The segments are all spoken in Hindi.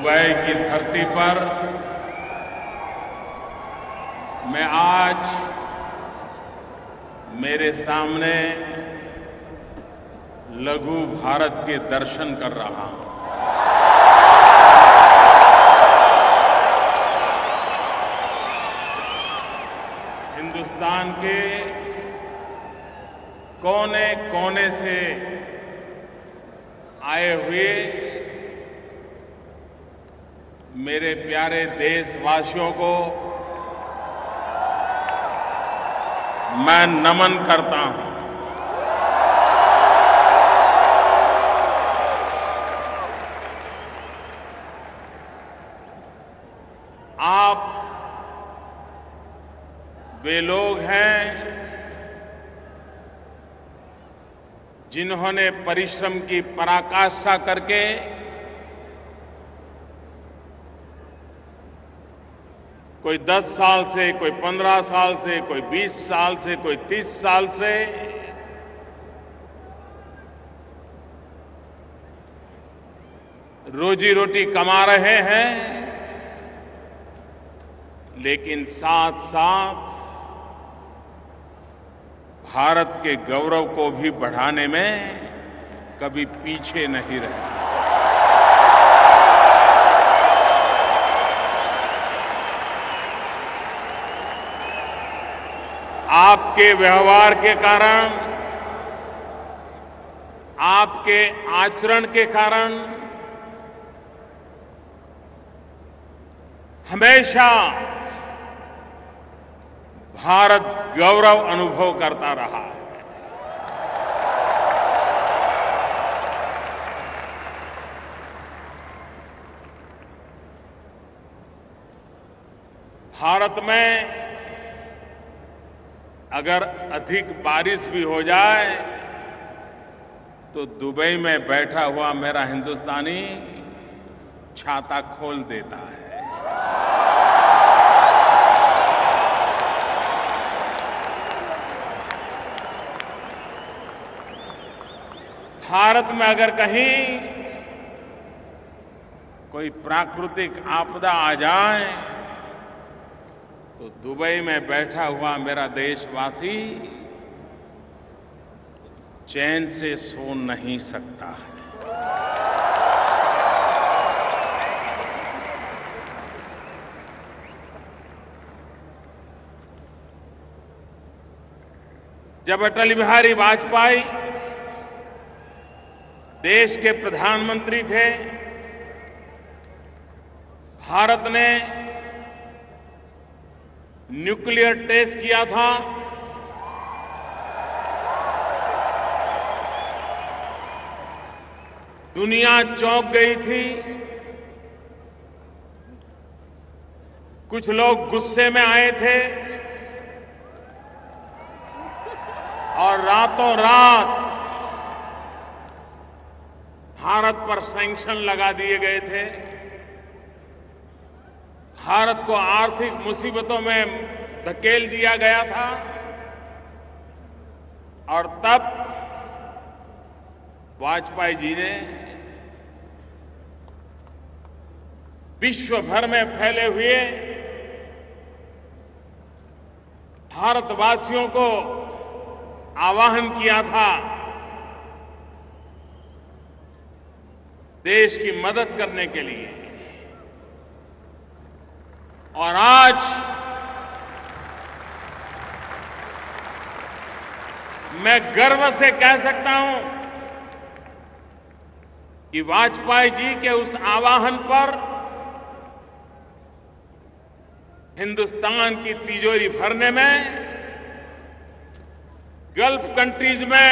दुबई की धरती पर मैं आज मेरे सामने लघु भारत के दर्शन कर रहा हूं। हिंदुस्तान के कोने कोने से आए हुए मेरे प्यारे देशवासियों को मैं नमन करता हूं। आप वे लोग हैं जिन्होंने परिश्रम की पराकाष्ठा करके कोई 10 साल से, कोई 15 साल से, कोई 20 साल से, कोई 30 साल से रोजी रोटी कमा रहे हैं, लेकिन साथ साथ भारत के गौरव को भी बढ़ाने में कभी पीछे नहीं रहे। आपके व्यवहार के कारण, आपके आचरण के कारण हमेशा भारत गौरव अनुभव करता रहा है। भारत में अगर अधिक बारिश भी हो जाए तो दुबई में बैठा हुआ मेरा हिंदुस्तानी छाता खोल देता है। भारत में अगर कहीं कोई प्राकृतिक आपदा आ जाए तो दुबई में बैठा हुआ मेरा देशवासी चैन से सो नहीं सकता है। जब अटल बिहारी वाजपेयी देश के प्रधानमंत्री थे, भारत ने न्यूक्लियर टेस्ट किया था। दुनिया चौंक गई थी। कुछ लोग गुस्से में आए थे और रातों रात भारत पर सैंक्शन लगा दिए गए थे। भारत को आर्थिक मुसीबतों में धकेल दिया गया था और तब वाजपेयी जी ने विश्व भर में फैले हुए भारतवासियों को आह्वान किया था देश की मदद करने के लिए। और आज मैं गर्व से कह सकता हूं कि वाजपेयी जी के उस आह्वान पर हिंदुस्तान की तिजोरी भरने में गल्फ कंट्रीज में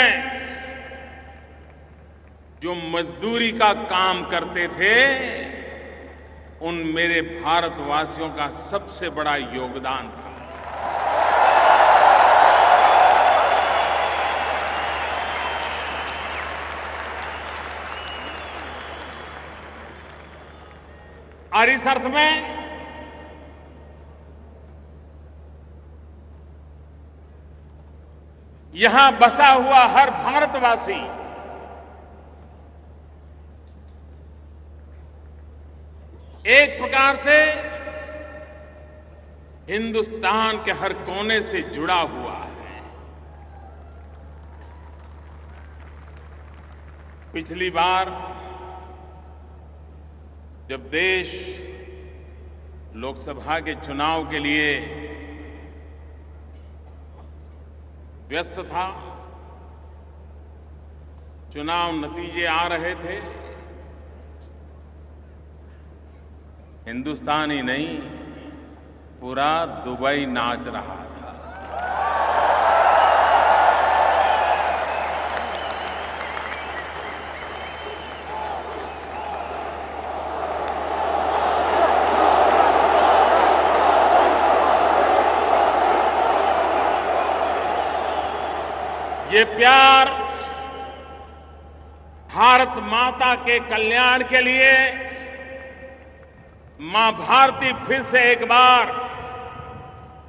जो मजदूरी का काम करते थे, उन मेरे भारतवासियों का सबसे बड़ा योगदान था। और इस अर्थ में यहां बसा हुआ हर भारतवासी एक प्रकार से हिंदुस्तान के हर कोने से जुड़ा हुआ है। पिछली बार जब देश लोकसभा के चुनाव के लिए व्यस्त था, चुनाव नतीजे आ रहे थे, हिंदुस्तान ही नहीं पूरा दुबई नाच रहा था। ये प्यार भारत माता के कल्याण के लिए मां भारती फिर से एक बार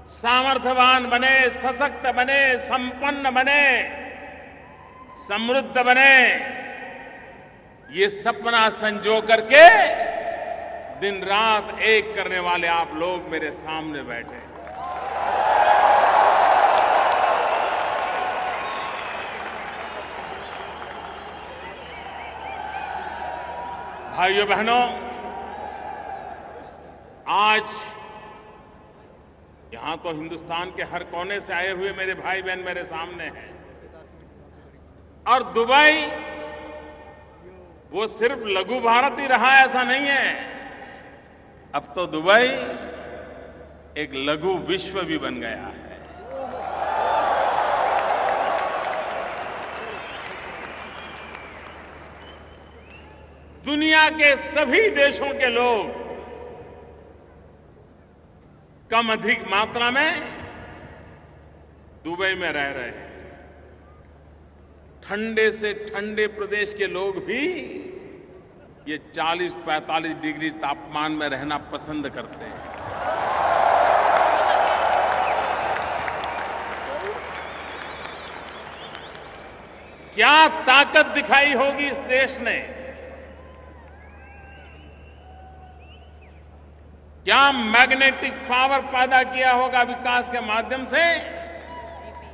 सामर्थ्यवान बने, सशक्त बने, संपन्न बने, समृद्ध बने, ये सपना संजो करके दिन रात एक करने वाले आप लोग मेरे सामने बैठे। भाइयों बहनों, आज यहां तो हिंदुस्तान के हर कोने से आए हुए मेरे भाई बहन मेरे सामने हैं, और दुबई वो सिर्फ लघु भारत ही रहा ऐसा नहीं है। अब तो दुबई एक लघु विश्व भी बन गया है। दुनिया के सभी देशों के लोग कम अधिक मात्रा में दुबई में रह रहे हैं। ठंडे से ठंडे प्रदेश के लोग भी ये 40-45 डिग्री तापमान में रहना पसंद करते हैं। क्या ताकत दिखाई होगी इस देश ने, क्या मैग्नेटिक पावर पैदा किया होगा विकास के माध्यम से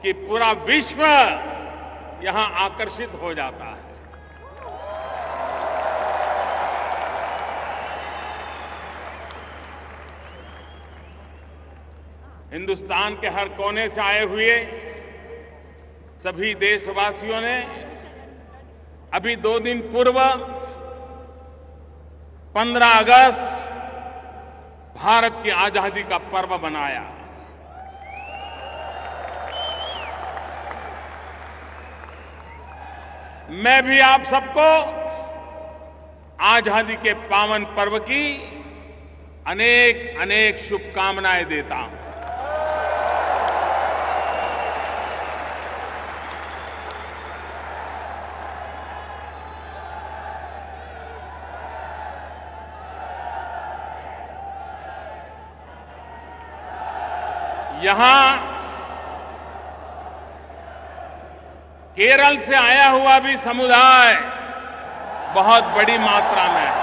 कि पूरा विश्व यहां आकर्षित हो जाता है। हिंदुस्तान के हर कोने से आए हुए सभी देशवासियों ने अभी 2 दिन पूर्व 15 अगस्त भारत की आजादी का पर्व मनाया। मैं भी आप सबको आजादी के पावन पर्व की अनेक अनेक शुभकामनाएं देता हूं। यहां केरल से आया हुआ भी समुदाय बहुत बड़ी मात्रा में है।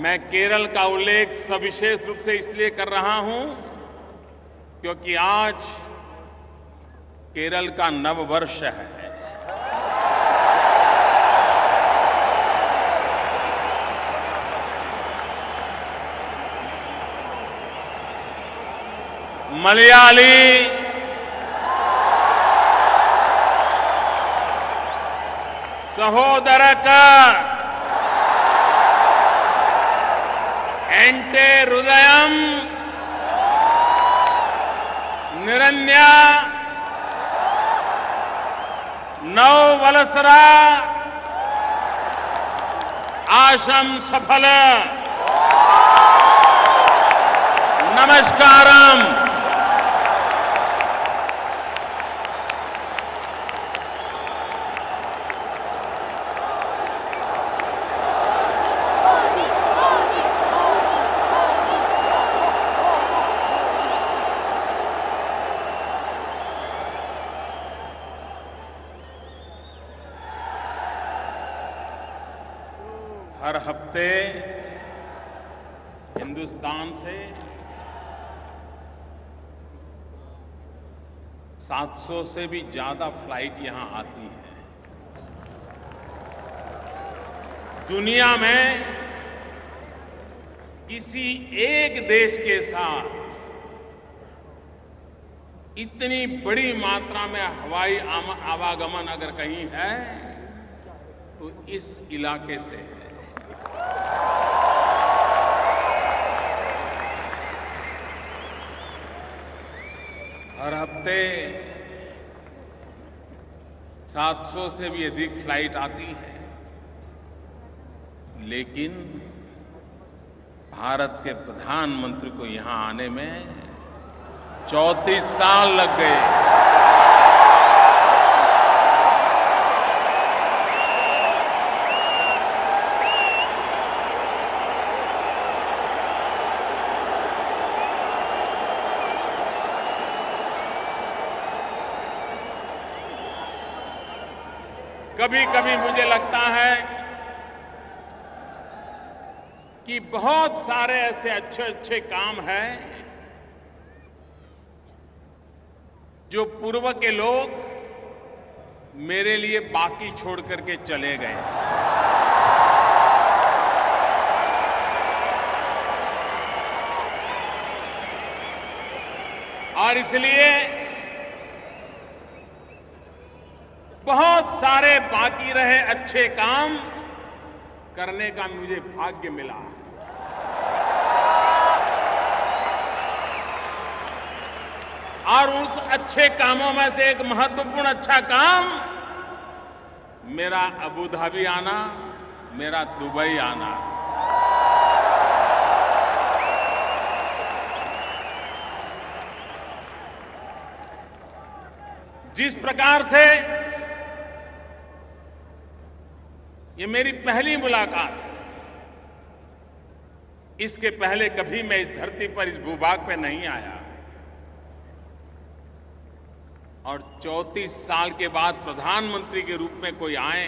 मैं केरल का उल्लेख सविशेष रूप से इसलिए कर रहा हूं क्योंकि आज केरल का नववर्ष है। मलयाली, सहोदरक, एंटे हृदयम, निरन्या, नववलसरा, आशम सफल, नमस्कारम। हर हफ्ते हिंदुस्तान से 700 से भी ज्यादा फ्लाइट यहां आती है। दुनिया में किसी एक देश के साथ इतनी बड़ी मात्रा में हवाई आवागमन अगर कहीं है तो इस इलाके से है। हर हफ्ते 700 से भी अधिक फ्लाइट आती है, लेकिन भारत के प्रधानमंत्री को यहां आने में 34 साल लग गए। कभी कभी मुझे लगता है कि बहुत सारे ऐसे अच्छे अच्छे काम हैं जो पूर्व के लोग मेरे लिए बाकी छोड़ करके चले गए। और इसलिए बहुत सारे बाकी रहे अच्छे काम करने का मुझे भाग्य मिला। और उस अच्छे कामों में से एक महत्वपूर्ण अच्छा काम मेरा अबू धाबी आना, मेरा दुबई आना। जिस प्रकार से ये मेरी पहली मुलाकात है, इसके पहले कभी मैं इस धरती पर, इस भूभाग पे नहीं आया, और 34 साल के बाद प्रधानमंत्री के रूप में कोई आए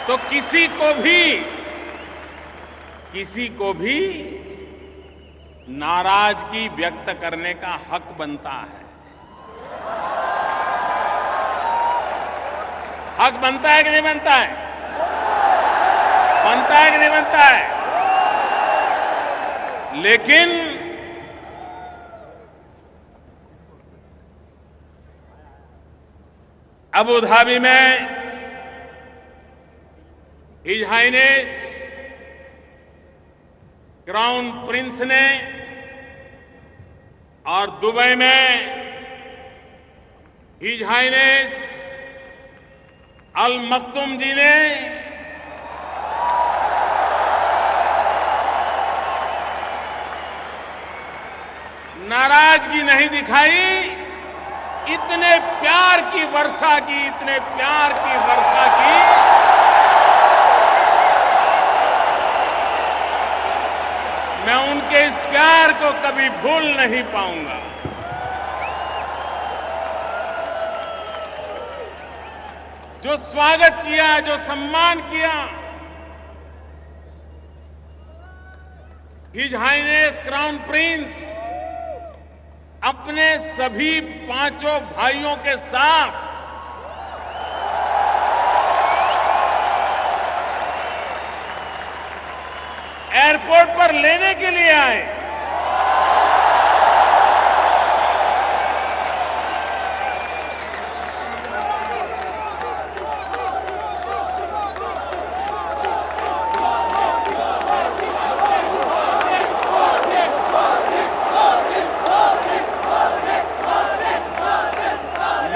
तो किसी को भी नाराजगी व्यक्त करने का हक बनता है। हक बनता है कि नहीं बनता है? बनता है कि नहीं बनता है? लेकिन अबू धाबी में हिज हाइनेस क्राउन प्रिंस ने और दुबई में हिज हाइनेस अल मक्तुम जी ने नाराजगी नहीं दिखाई। इतने प्यार की वर्षा की, इतने प्यार की वर्षा की, मैं उनके इस प्यार को कभी भूल नहीं पाऊंगा। जो स्वागत किया, जो सम्मान किया, हिज हाइनेस क्राउन प्रिंस अपने सभी 5 भाइयों के साथ एयरपोर्ट पर लेने के लिए आए।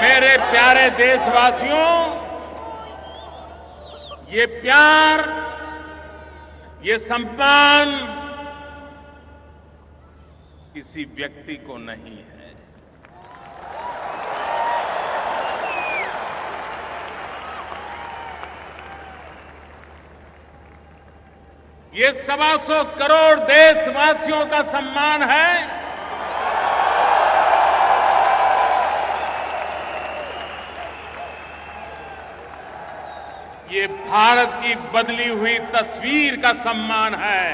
मेरे प्यारे देशवासियों, ये प्यार, ये सम्मान किसी व्यक्ति को नहीं है। ये 125 करोड़ देशवासियों का सम्मान है। भारत की बदली हुई तस्वीर का सम्मान है।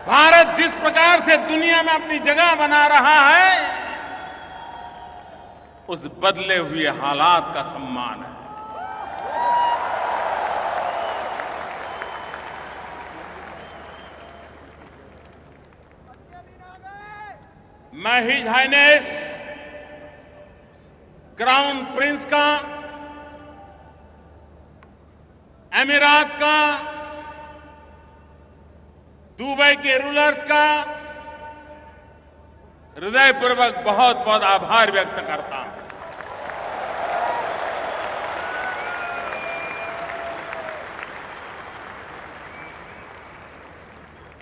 भारत जिस प्रकार से दुनिया में अपनी जगह बना रहा है, उस बदले हुए हालात का सम्मान है। मैं हिज हाइनेस क्राउन प्रिंस का, अमीरात का, दुबई के रूलर्स का हृदयपूर्वक बहुत बहुत आभार व्यक्त करता हूं।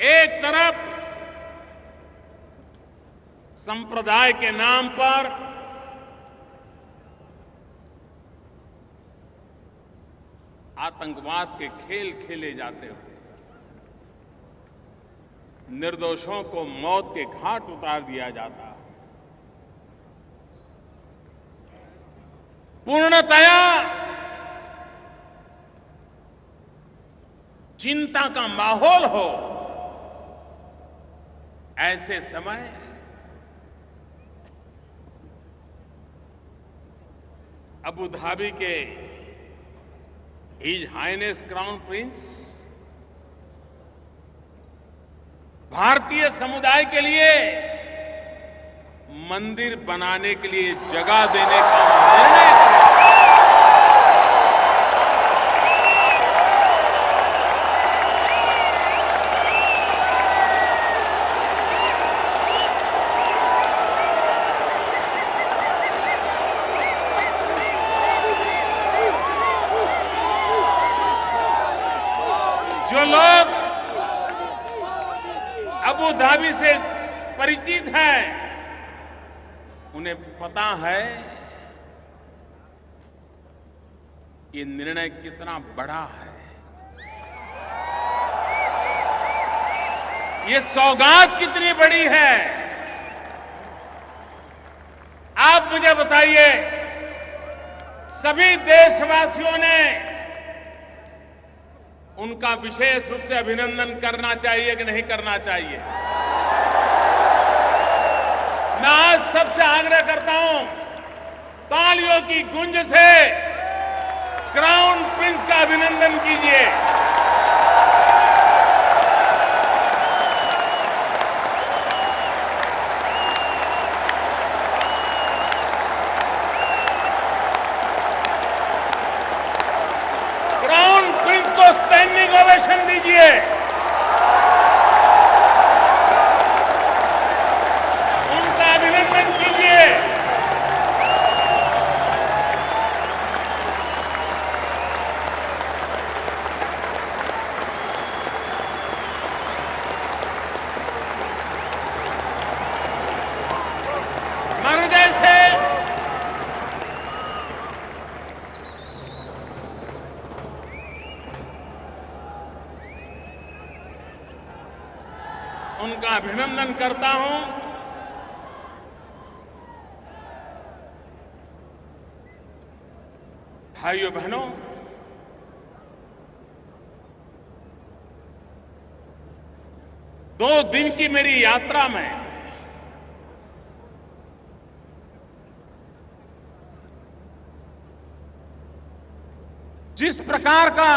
एक तरफ संप्रदाय के नाम पर आतंकवाद के खेल खेले जाते हुए निर्दोषों को मौत के घाट उतार दिया जाता, पूर्णतया चिंता का माहौल हो, ऐसे समय अबू धाबी के हिज हाइनेस क्राउन प्रिंस भारतीय समुदाय के लिए मंदिर बनाने के लिए जगह देने का निर्णय करें। जो लोग अबू धाबी से परिचित हैं, उन्हें पता है ये निर्णय कितना बड़ा है, ये सौगात कितनी बड़ी है। आप मुझे बताइए, सभी देशवासियों ने उनका विशेष रूप से अभिनंदन करना चाहिए कि नहीं करना चाहिए? मैं आज सबसे आग्रह करता हूं, तालियों की गूंज से क्राउन प्रिंस का अभिनंदन कीजिए। क्राउन प्रिंस को स्टैंडिंग ओवेशन दीजिए। उनका अभिनंदन कीजिए। मैं हृदय से उनका अभिनंदन करता हूं। भाइयों बहनों, दो दिन की मेरी यात्रा में जिस प्रकार का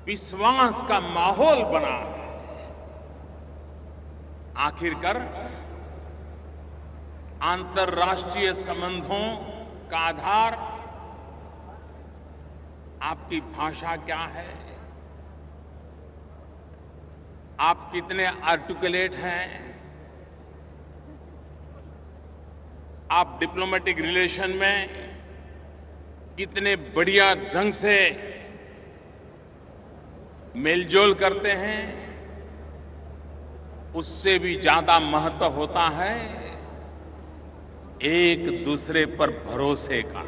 विश्वास का माहौल बना, आखिरकार अंतर्राष्ट्रीय संबंधों का आधार आपकी भाषा क्या है, आप कितने आर्टिकुलेट हैं, आप डिप्लोमेटिक रिलेशन में कितने बढ़िया ढंग से मेलजोल करते हैं, उससे भी ज्यादा महत्व होता है एक दूसरे पर भरोसे का।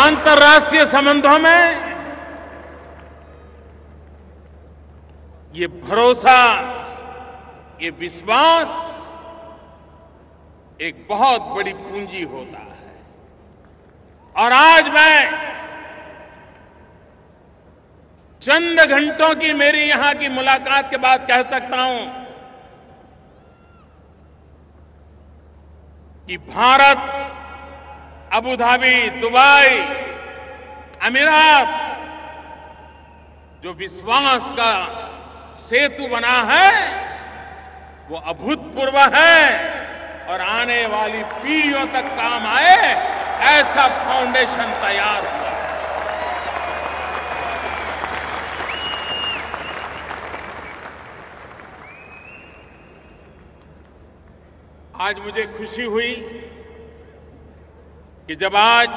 अंतर्राष्ट्रीय संबंधों में ये भरोसा, ये विश्वास एक बहुत बड़ी पूंजी होता है। और आज मैं चंद घंटों की मेरी यहां की मुलाकात के बाद कह सकता हूं कि भारत, अबू धाबी, दुबई, अमीरात जो विश्वास का सेतु बना है वो अभूतपूर्व है और आने वाली पीढ़ियों तक काम आए ऐसा फाउंडेशन तैयार हुआ। आज मुझे खुशी हुई कि जब आज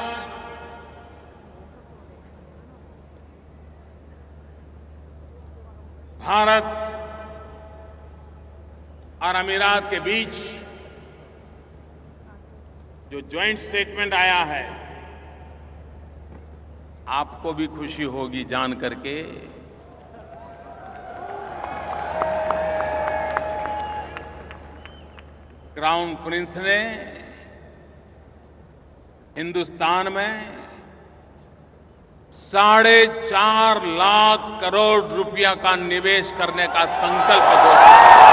भारत और अमीरात के बीच जो ज्वाइंट स्टेटमेंट आया है, आपको भी खुशी होगी जान करके क्राउन प्रिंस ने हिंदुस्तान में 4.5 लाख करोड़ रुपया का निवेश करने का संकल्प दोहराया।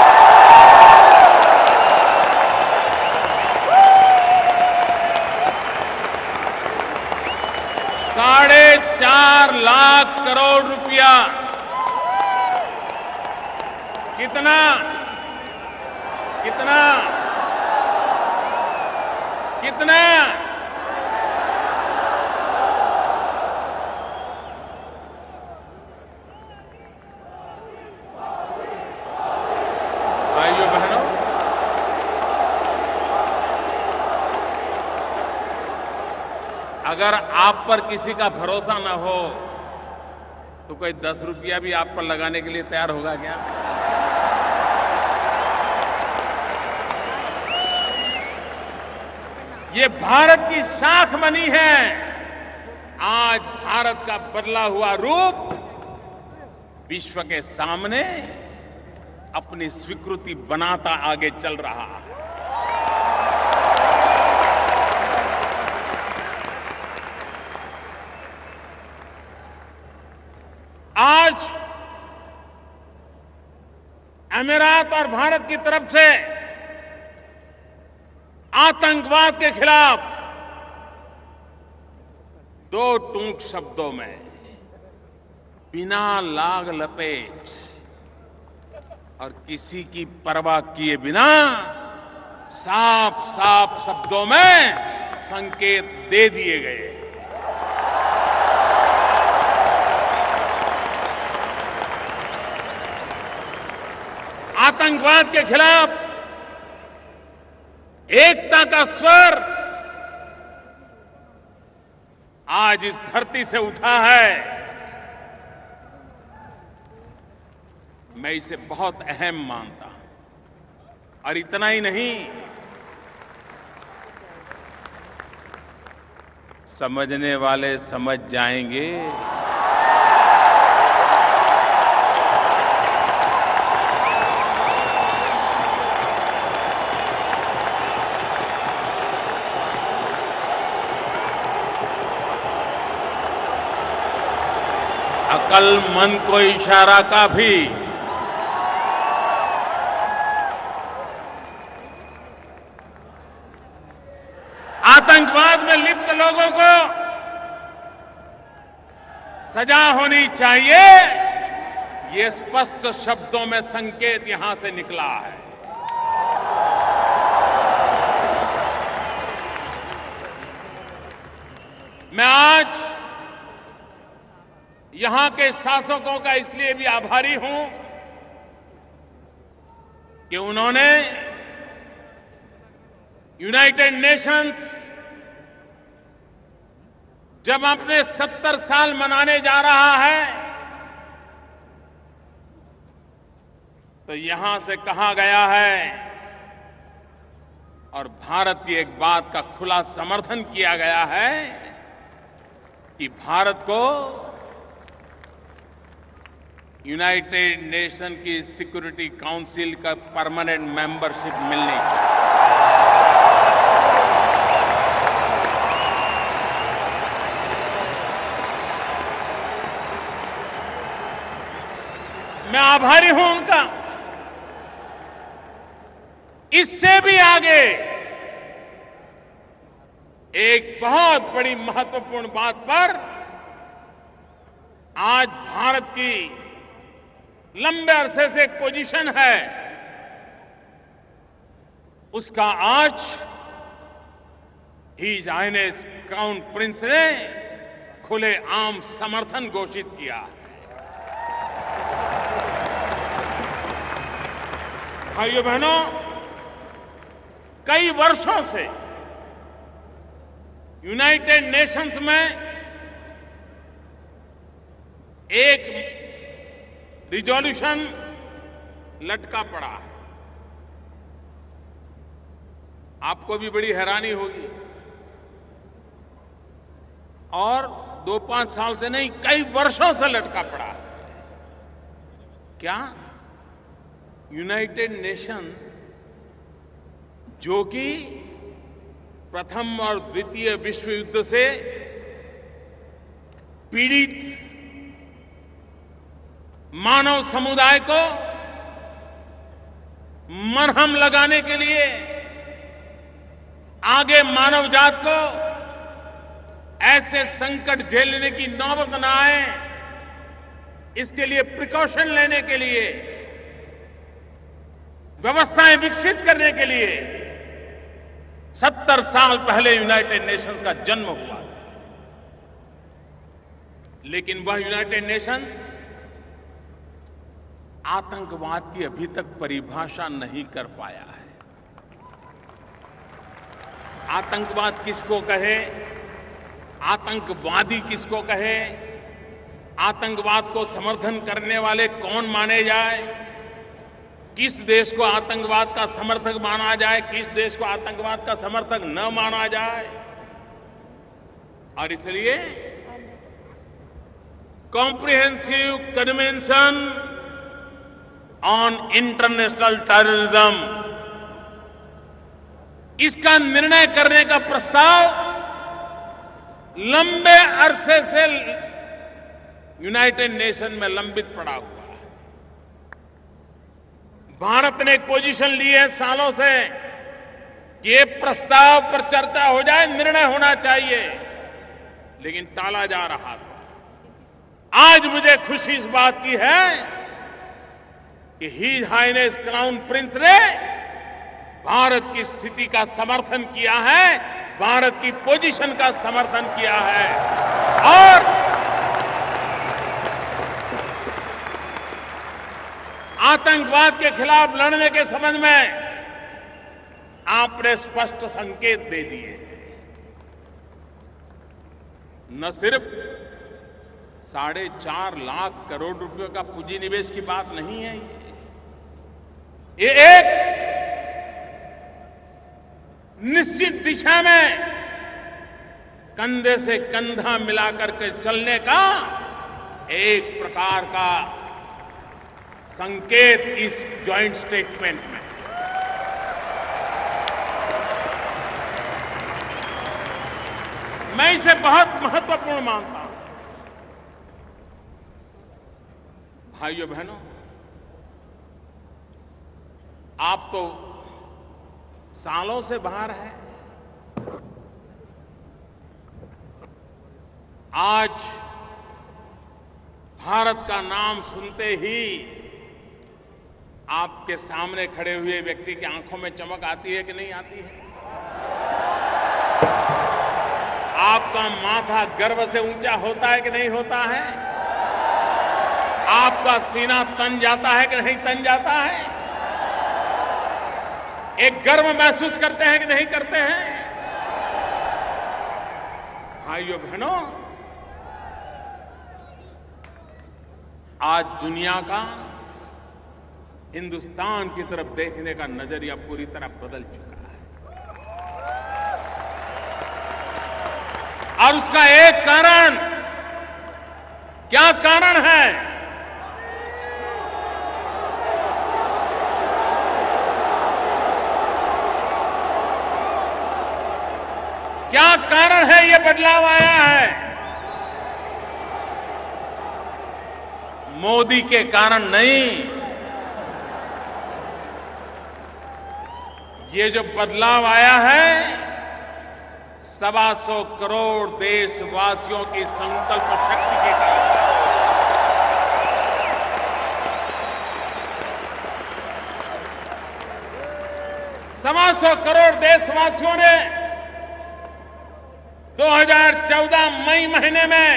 4.5 लाख करोड़ रुपया। कितना कितना कितना? भाइयों बहनों, अगर आप पर किसी का भरोसा न हो तो कोई 10 रुपया भी आप पर लगाने के लिए तैयार होगा क्या? ये भारत की शाख बनी है। आज भारत का बदला हुआ रूप विश्व के सामने अपनी स्वीकृति बनाता आगे चल रहा है। आज अमीरात और भारत की तरफ से आतंकवाद के खिलाफ 2 टूक शब्दों में, बिना लाग लपेट और किसी की परवाह किए बिना साफ साफ शब्दों में संकेत दे दिए गए। आतंकवाद के खिलाफ एकता का स्वर आज इस धरती से उठा है। मैं इसे बहुत अहम मानता हूं। और इतना ही नहीं, समझने वाले समझ जाएंगे। अक्लमंद को इशारा काफी। आतंकवाद में लिप्त लोगों को सजा होनी चाहिए, ये स्पष्ट शब्दों में संकेत यहां से निकला है। मैं आज यहां के शासकों का इसलिए भी आभारी हूं कि उन्होंने यूनाइटेड नेशंस जब अपने 70 साल मनाने जा रहा है तो यहां से कहा गया है और भारत की एक बात का खुला समर्थन किया गया है कि भारत को यूनाइटेड नेशन की सिक्योरिटी काउंसिल का परमानेंट मेंबरशिप मिलनी चाहिए। मैं आभारी हूं उनका। इससे भी आगे एक बहुत बड़ी महत्वपूर्ण बात पर आज भारत की लंबे अरसे से एक पोजीशन है, उसका आज हिज हाइनेस क्राउन प्रिंस ने खुले आम समर्थन घोषित किया है। भाइयों बहनों, कई वर्षों से यूनाइटेड नेशंस में एक रिजोल्यूशन लटका पड़ा है। आपको भी बड़ी हैरानी होगी, और 2-5 साल से नहीं, कई वर्षों से लटका पड़ा है। क्या यूनाइटेड नेशन, जो कि प्रथम और द्वितीय विश्व युद्ध से पीड़ित मानव समुदाय को मरहम लगाने के लिए, आगे मानव जात को ऐसे संकट झेलने की नौबत न आए, इसके लिए प्रिकॉशन लेने के लिए, व्यवस्थाएं विकसित करने के लिए 70 साल पहले यूनाइटेड नेशंस का जन्म हुआ। लेकिन वह यूनाइटेड नेशंस आतंकवाद की अभी तक परिभाषा नहीं कर पाया है। आतंकवाद किसको कहे, आतंकवादी किसको कहे, आतंकवाद को समर्थन करने वाले कौन माने जाए, किस देश को आतंकवाद का समर्थक माना जाए, किस देश को आतंकवाद का समर्थक न माना जाए। और इसलिए comprehensive convention on international terrorism, इसका निर्णय करने का प्रस्ताव लंबे अरसे से यूनाइटेड नेशन में लंबित पड़ा हुआ है। भारत ने एक पोजीशन ली है सालों से कि ये प्रस्ताव पर चर्चा हो जाए, निर्णय होना चाहिए, लेकिन टाला जा रहा था। आज मुझे खुशी इस बात की है कि हिज हाइनेस क्राउन प्रिंस ने भारत की स्थिति का समर्थन किया है, भारत की पोजीशन का समर्थन किया है। और आतंकवाद के खिलाफ लड़ने के संबंध में आपने स्पष्ट संकेत दे दिए। न सिर्फ 4.5 लाख करोड़ रुपए का पूंजी निवेश की बात नहीं है, ये एक निश्चित दिशा में कंधे से कंधा मिलाकर के चलने का एक प्रकार का संकेत इस जॉइंट स्टेटमेंट में। मैं इसे बहुत महत्वपूर्ण मानता हूं। भाइयों बहनों, आप तो सालों से बाहर हैं, आज भारत का नाम सुनते ही आपके सामने खड़े हुए व्यक्ति की आंखों में चमक आती है कि नहीं आती है? आपका माथा गर्व से ऊंचा होता है कि नहीं होता है? आपका सीना तन जाता है कि नहीं तन जाता है? एक गर्व महसूस करते हैं कि नहीं करते हैं? भाइयों बहनों, आज दुनिया का हिंदुस्तान की तरफ देखने का नजरिया पूरी तरह बदल चुका है, और उसका एक कारण, क्या कारण है? ये बदलाव आया है, मोदी के कारण नहीं। ये जो बदलाव आया है 125 करोड़ देशवासियों की संकल्प शक्ति के कारण। 125 करोड़ देशवासियों ने 2014 मई महीने में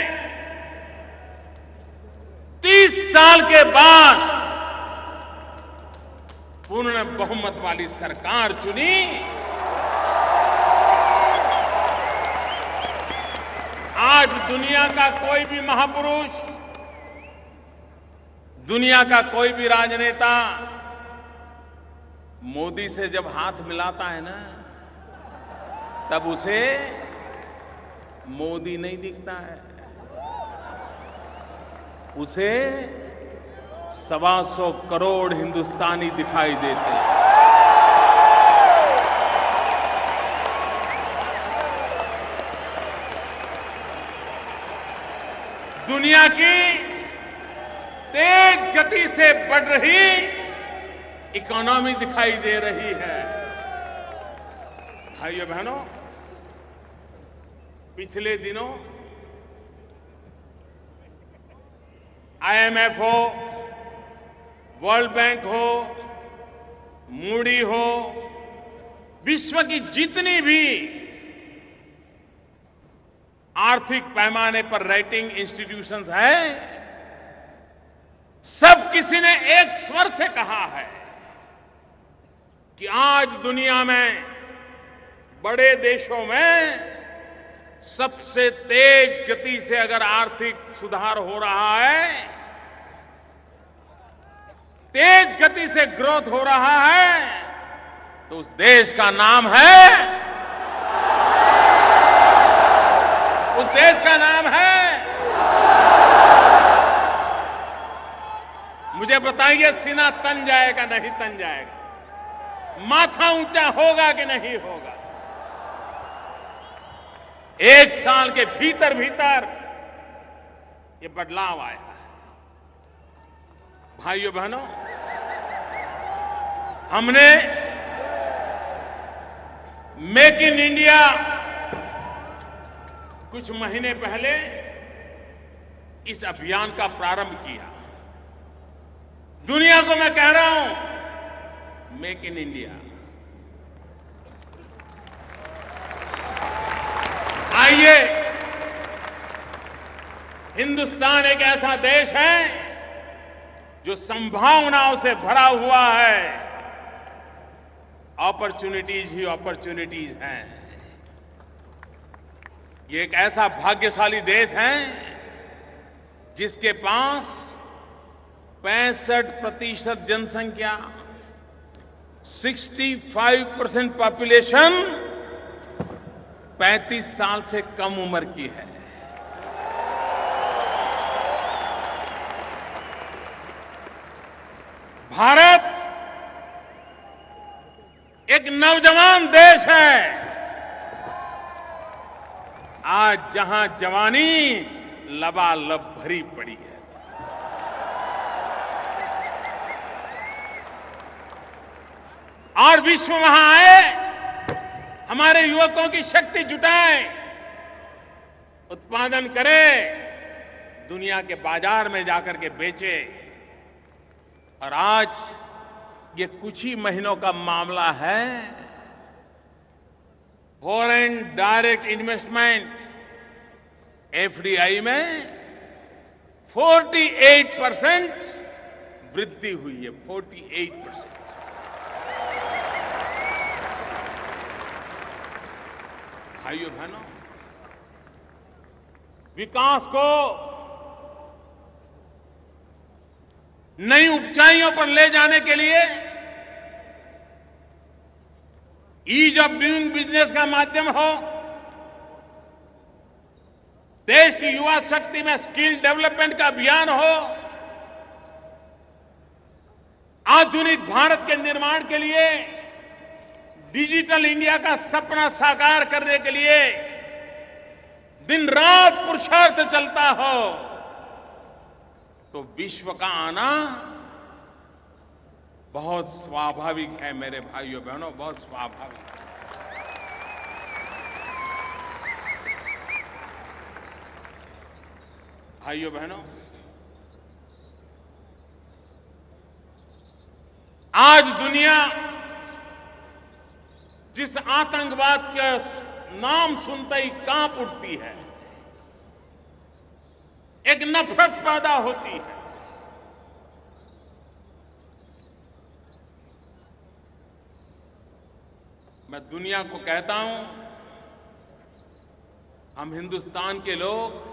30 साल के बाद पूर्ण बहुमत वाली सरकार चुनी। आज दुनिया का कोई भी महापुरुष, दुनिया का कोई भी राजनेता मोदी से जब हाथ मिलाता है ना, तब उसे मोदी नहीं दिखता है, उसे 125 करोड़ हिंदुस्तानी दिखाई देते हैं। दुनिया की तेज गति से बढ़ रही इकोनॉमी दिखाई दे रही है। भाइयों बहनों, पिछले दिनों IMF हो, वर्ल्ड बैंक हो, मूडी हो, विश्व की जितनी भी आर्थिक पैमाने पर रेटिंग इंस्टीट्यूशंस हैं, सब किसी ने एक स्वर से कहा है कि आज दुनिया में बड़े देशों में सबसे तेज गति से अगर आर्थिक सुधार हो रहा है, तेज गति से ग्रोथ हो रहा है, तो उस देश का नाम है, उस देश का नाम है, मुझे बताइए सीना तन जाएगा नहीं तन जाएगा, माथा ऊंचा होगा कि नहीं होगा? एक साल के भीतर भीतर ये बदलाव आया है। भाइयों बहनों, हमने मेक इन इंडिया कुछ महीने पहले इस अभियान का प्रारंभ किया। दुनिया को मैं कह रहा हूं, मेक इन इंडिया। आइए, हिंदुस्तान एक ऐसा देश है जो संभावनाओं से भरा हुआ है। अपॉर्चुनिटीज ही अपॉर्चुनिटीज हैं। ये एक ऐसा भाग्यशाली देश है जिसके पास 65% जनसंख्या, 65% पॉपुलेशन 35 साल से कम उम्र की है। भारत एक नौजवान देश है। आज जहां जवानी लबालब भरी पड़ी है, और विश्व वहां आए, हमारे युवकों की शक्ति जुटाए, उत्पादन करे, दुनिया के बाजार में जाकर के बेचे। और आज ये कुछ ही महीनों का मामला है, फॉरेन डायरेक्ट इन्वेस्टमेंट FDI में 48% वृद्धि हुई है। 48%। भाइयों बहनों, विकास को नई ऊंचाइयों पर ले जाने के लिए ईज ऑफ डूइंग बिजनेस का माध्यम हो, देश की युवा शक्ति में स्किल डेवलपमेंट का अभियान हो, आधुनिक भारत के निर्माण के लिए, डिजिटल इंडिया का सपना साकार करने के लिए दिन रात पुरुषार्थ चलता हो तो विश्व का आना बहुत स्वाभाविक है मेरे भाइयों बहनों, बहुत स्वाभाविक है। भाइयों बहनों, आज दुनिया जिस आतंकवाद के नाम सुनते ही कांप उठती है, एक नफरत पैदा होती है। मैं दुनिया को कहता हूं, हम हिंदुस्तान के लोग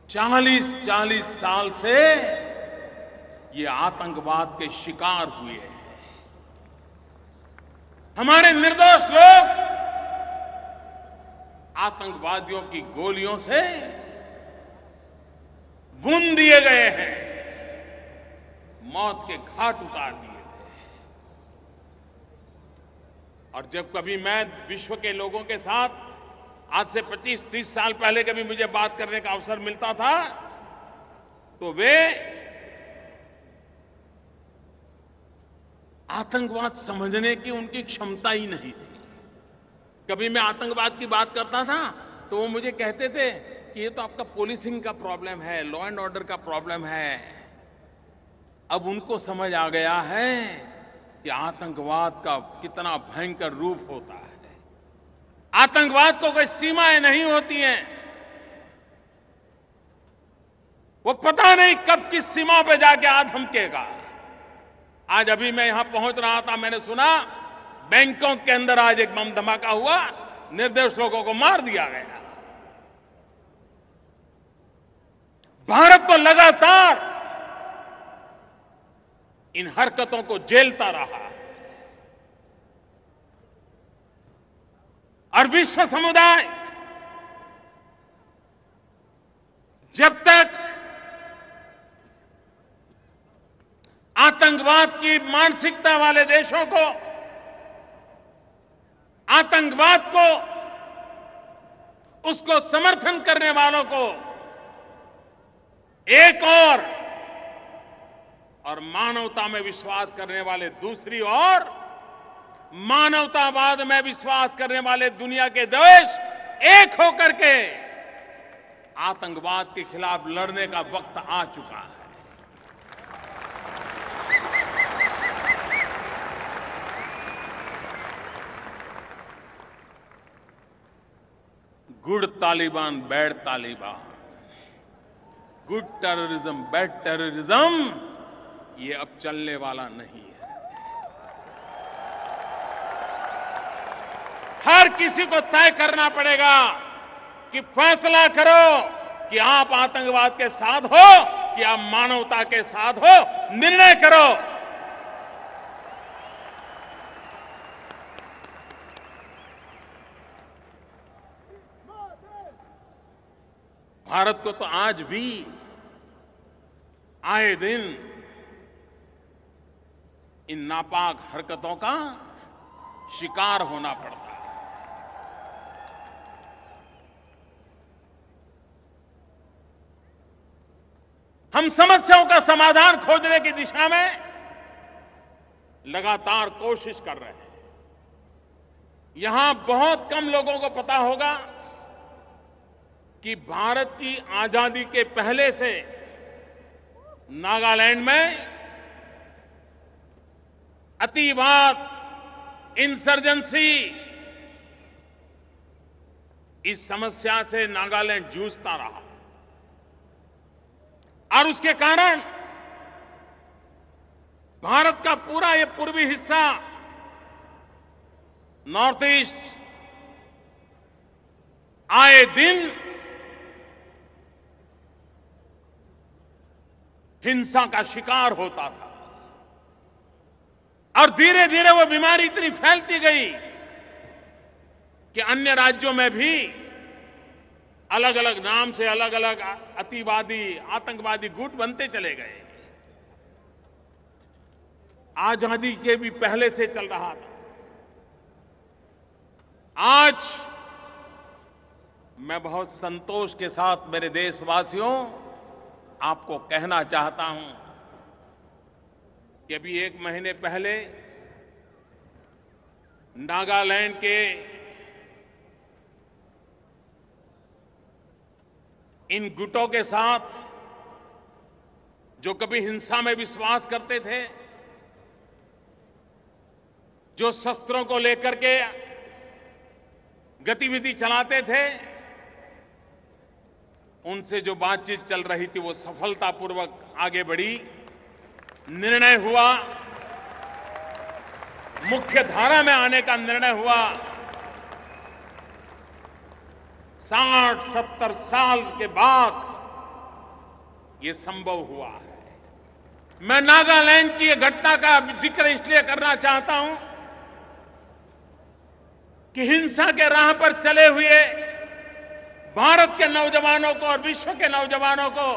40 साल से ये आतंकवाद के शिकार हुए हैं। हमारे निर्दोष लोग आतंकवादियों की गोलियों से भून दिए गए हैं, मौत के घाट उतार दिए गए। और जब कभी मैं विश्व के लोगों के साथ आज से 25-30 साल पहले कभी मुझे बात करने का अवसर मिलता था तो वे आतंकवाद समझने की उनकी क्षमता ही नहीं थी। कभी मैं आतंकवाद की बात करता था तो वो मुझे कहते थे कि ये तो आपका पुलिसिंग का प्रॉब्लम है, लॉ एंड ऑर्डर का प्रॉब्लम है। अब उनको समझ आ गया है कि आतंकवाद का कितना भयंकर रूप होता है। आतंकवाद को कोई सीमाएं नहीं होती हैं। वो पता नहीं कब किस सीमा पे जाके आ धमकेगा। आज अभी मैं यहां पहुंच रहा था, मैंने सुना बैंकॉक के अंदर आज एक बम धमाका हुआ, निर्दोष लोगों को मार दिया गया। भारत तो लगातार इन हरकतों को झेलता रहा और विश्व समुदाय जब तक आतंकवाद की मानसिकता वाले देशों को, आतंकवाद को, उसको समर्थन करने वालों को एक और मानवता में विश्वास करने वाले दूसरी ओर, मानवतावाद में विश्वास करने वाले दुनिया के देश एक होकर के आतंकवाद के खिलाफ लड़ने का वक्त आ चुका है। Good Taliban, bad Taliban, good terrorism, bad terrorism, ये अब चलने वाला नहीं है। हर किसी को तय करना पड़ेगा कि फैसला करो कि आप आतंकवाद के साथ हो कि आप मानवता के साथ हो। निर्णय करो। भारत को तो आज भी आए दिन इन नापाक हरकतों का शिकार होना पड़ता है। हम समस्याओं का समाधान खोजने की दिशा में लगातार कोशिश कर रहे हैं। यहां बहुत कम लोगों को पता होगा कि भारत की आजादी के पहले से नागालैंड में अतिवाद, इंसर्जेंसी, इस समस्या से नागालैंड जूझता रहा और उसके कारण भारत का पूरा ये पूर्वी हिस्सा, नॉर्थ ईस्ट, आए दिन हिंसा का शिकार होता था और धीरे धीरे वो बीमारी इतनी फैलती गई कि अन्य राज्यों में भी अलग अलग नाम से अलग अलग अतिवादी, आतंकवादी गुट बनते चले गए। आजादी के भी पहले से चल रहा था। आज मैं बहुत संतोष के साथ मेरे देशवासियों आपको कहना चाहता हूं कि अभी 1 महीने पहले नागालैंड के इन गुटों के साथ जो कभी हिंसा में विश्वास करते थे, जो शस्त्रों को लेकर के गतिविधि चलाते थे, उनसे जो बातचीत चल रही थी वो सफलतापूर्वक आगे बढ़ी। निर्णय हुआ, मुख्य धारा में आने का निर्णय हुआ। 60-70 साल के बाद ये संभव हुआ है। मैं नागालैंड की घटना का जिक्र इसलिए करना चाहता हूं कि हिंसा के राह पर चले हुए भारत के नौजवानों को और विश्व के नौजवानों को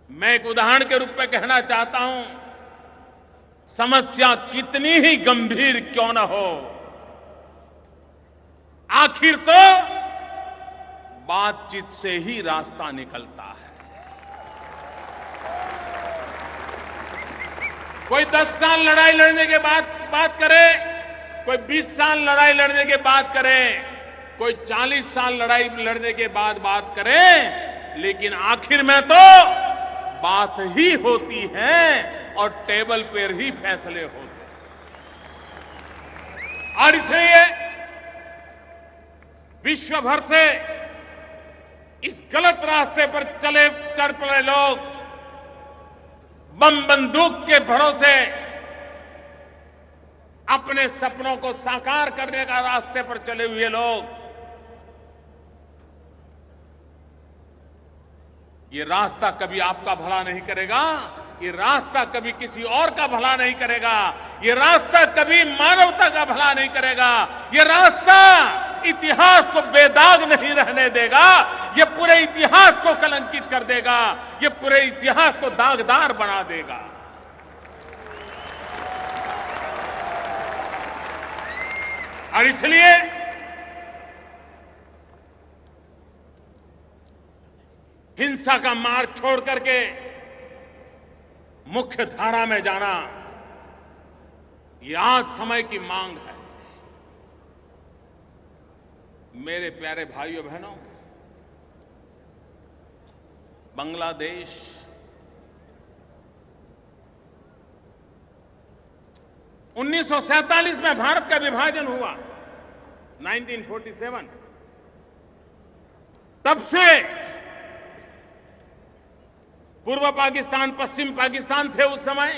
मैं एक उदाहरण के रूप में कहना चाहता हूं, समस्या कितनी ही गंभीर क्यों न हो, आखिर तो बातचीत से ही रास्ता निकलता है। कोई 10 साल लड़ाई लड़ने के बाद बात करे, कोई 20 साल लड़ाई लड़ने के बाद करे, कोई 40 साल लड़ाई लड़ने के बाद बात करे, लेकिन आखिर में तो बात ही होती है और टेबल पर ही फैसले होते हैं। और इसलिए विश्व भर से इस गलत रास्ते पर चल पड़े लोग, बम बंदूक के भरोसे अपने सपनों को साकार करने का रास्ते पर चले हुए लोग, ये रास्ता कभी आपका भला नहीं करेगा, ये रास्ता कभी किसी और का भला नहीं करेगा, ये रास्ता कभी मानवता का भला नहीं करेगा, ये रास्ता इतिहास को बेदाग नहीं रहने देगा, ये पूरे इतिहास को कलंकित कर देगा, ये पूरे इतिहास को दागदार बना देगा। और इसलिए हिंसा का मार्ग छोड़ करके मुख्य धारा में जाना, ये आज समय की मांग है। मेरे प्यारे भाइयों बहनों, बांग्लादेश उन्नीस 1947 में भारत का विभाजन हुआ, 1947। तब से पूर्व पाकिस्तान, पश्चिम पाकिस्तान थे उस समय।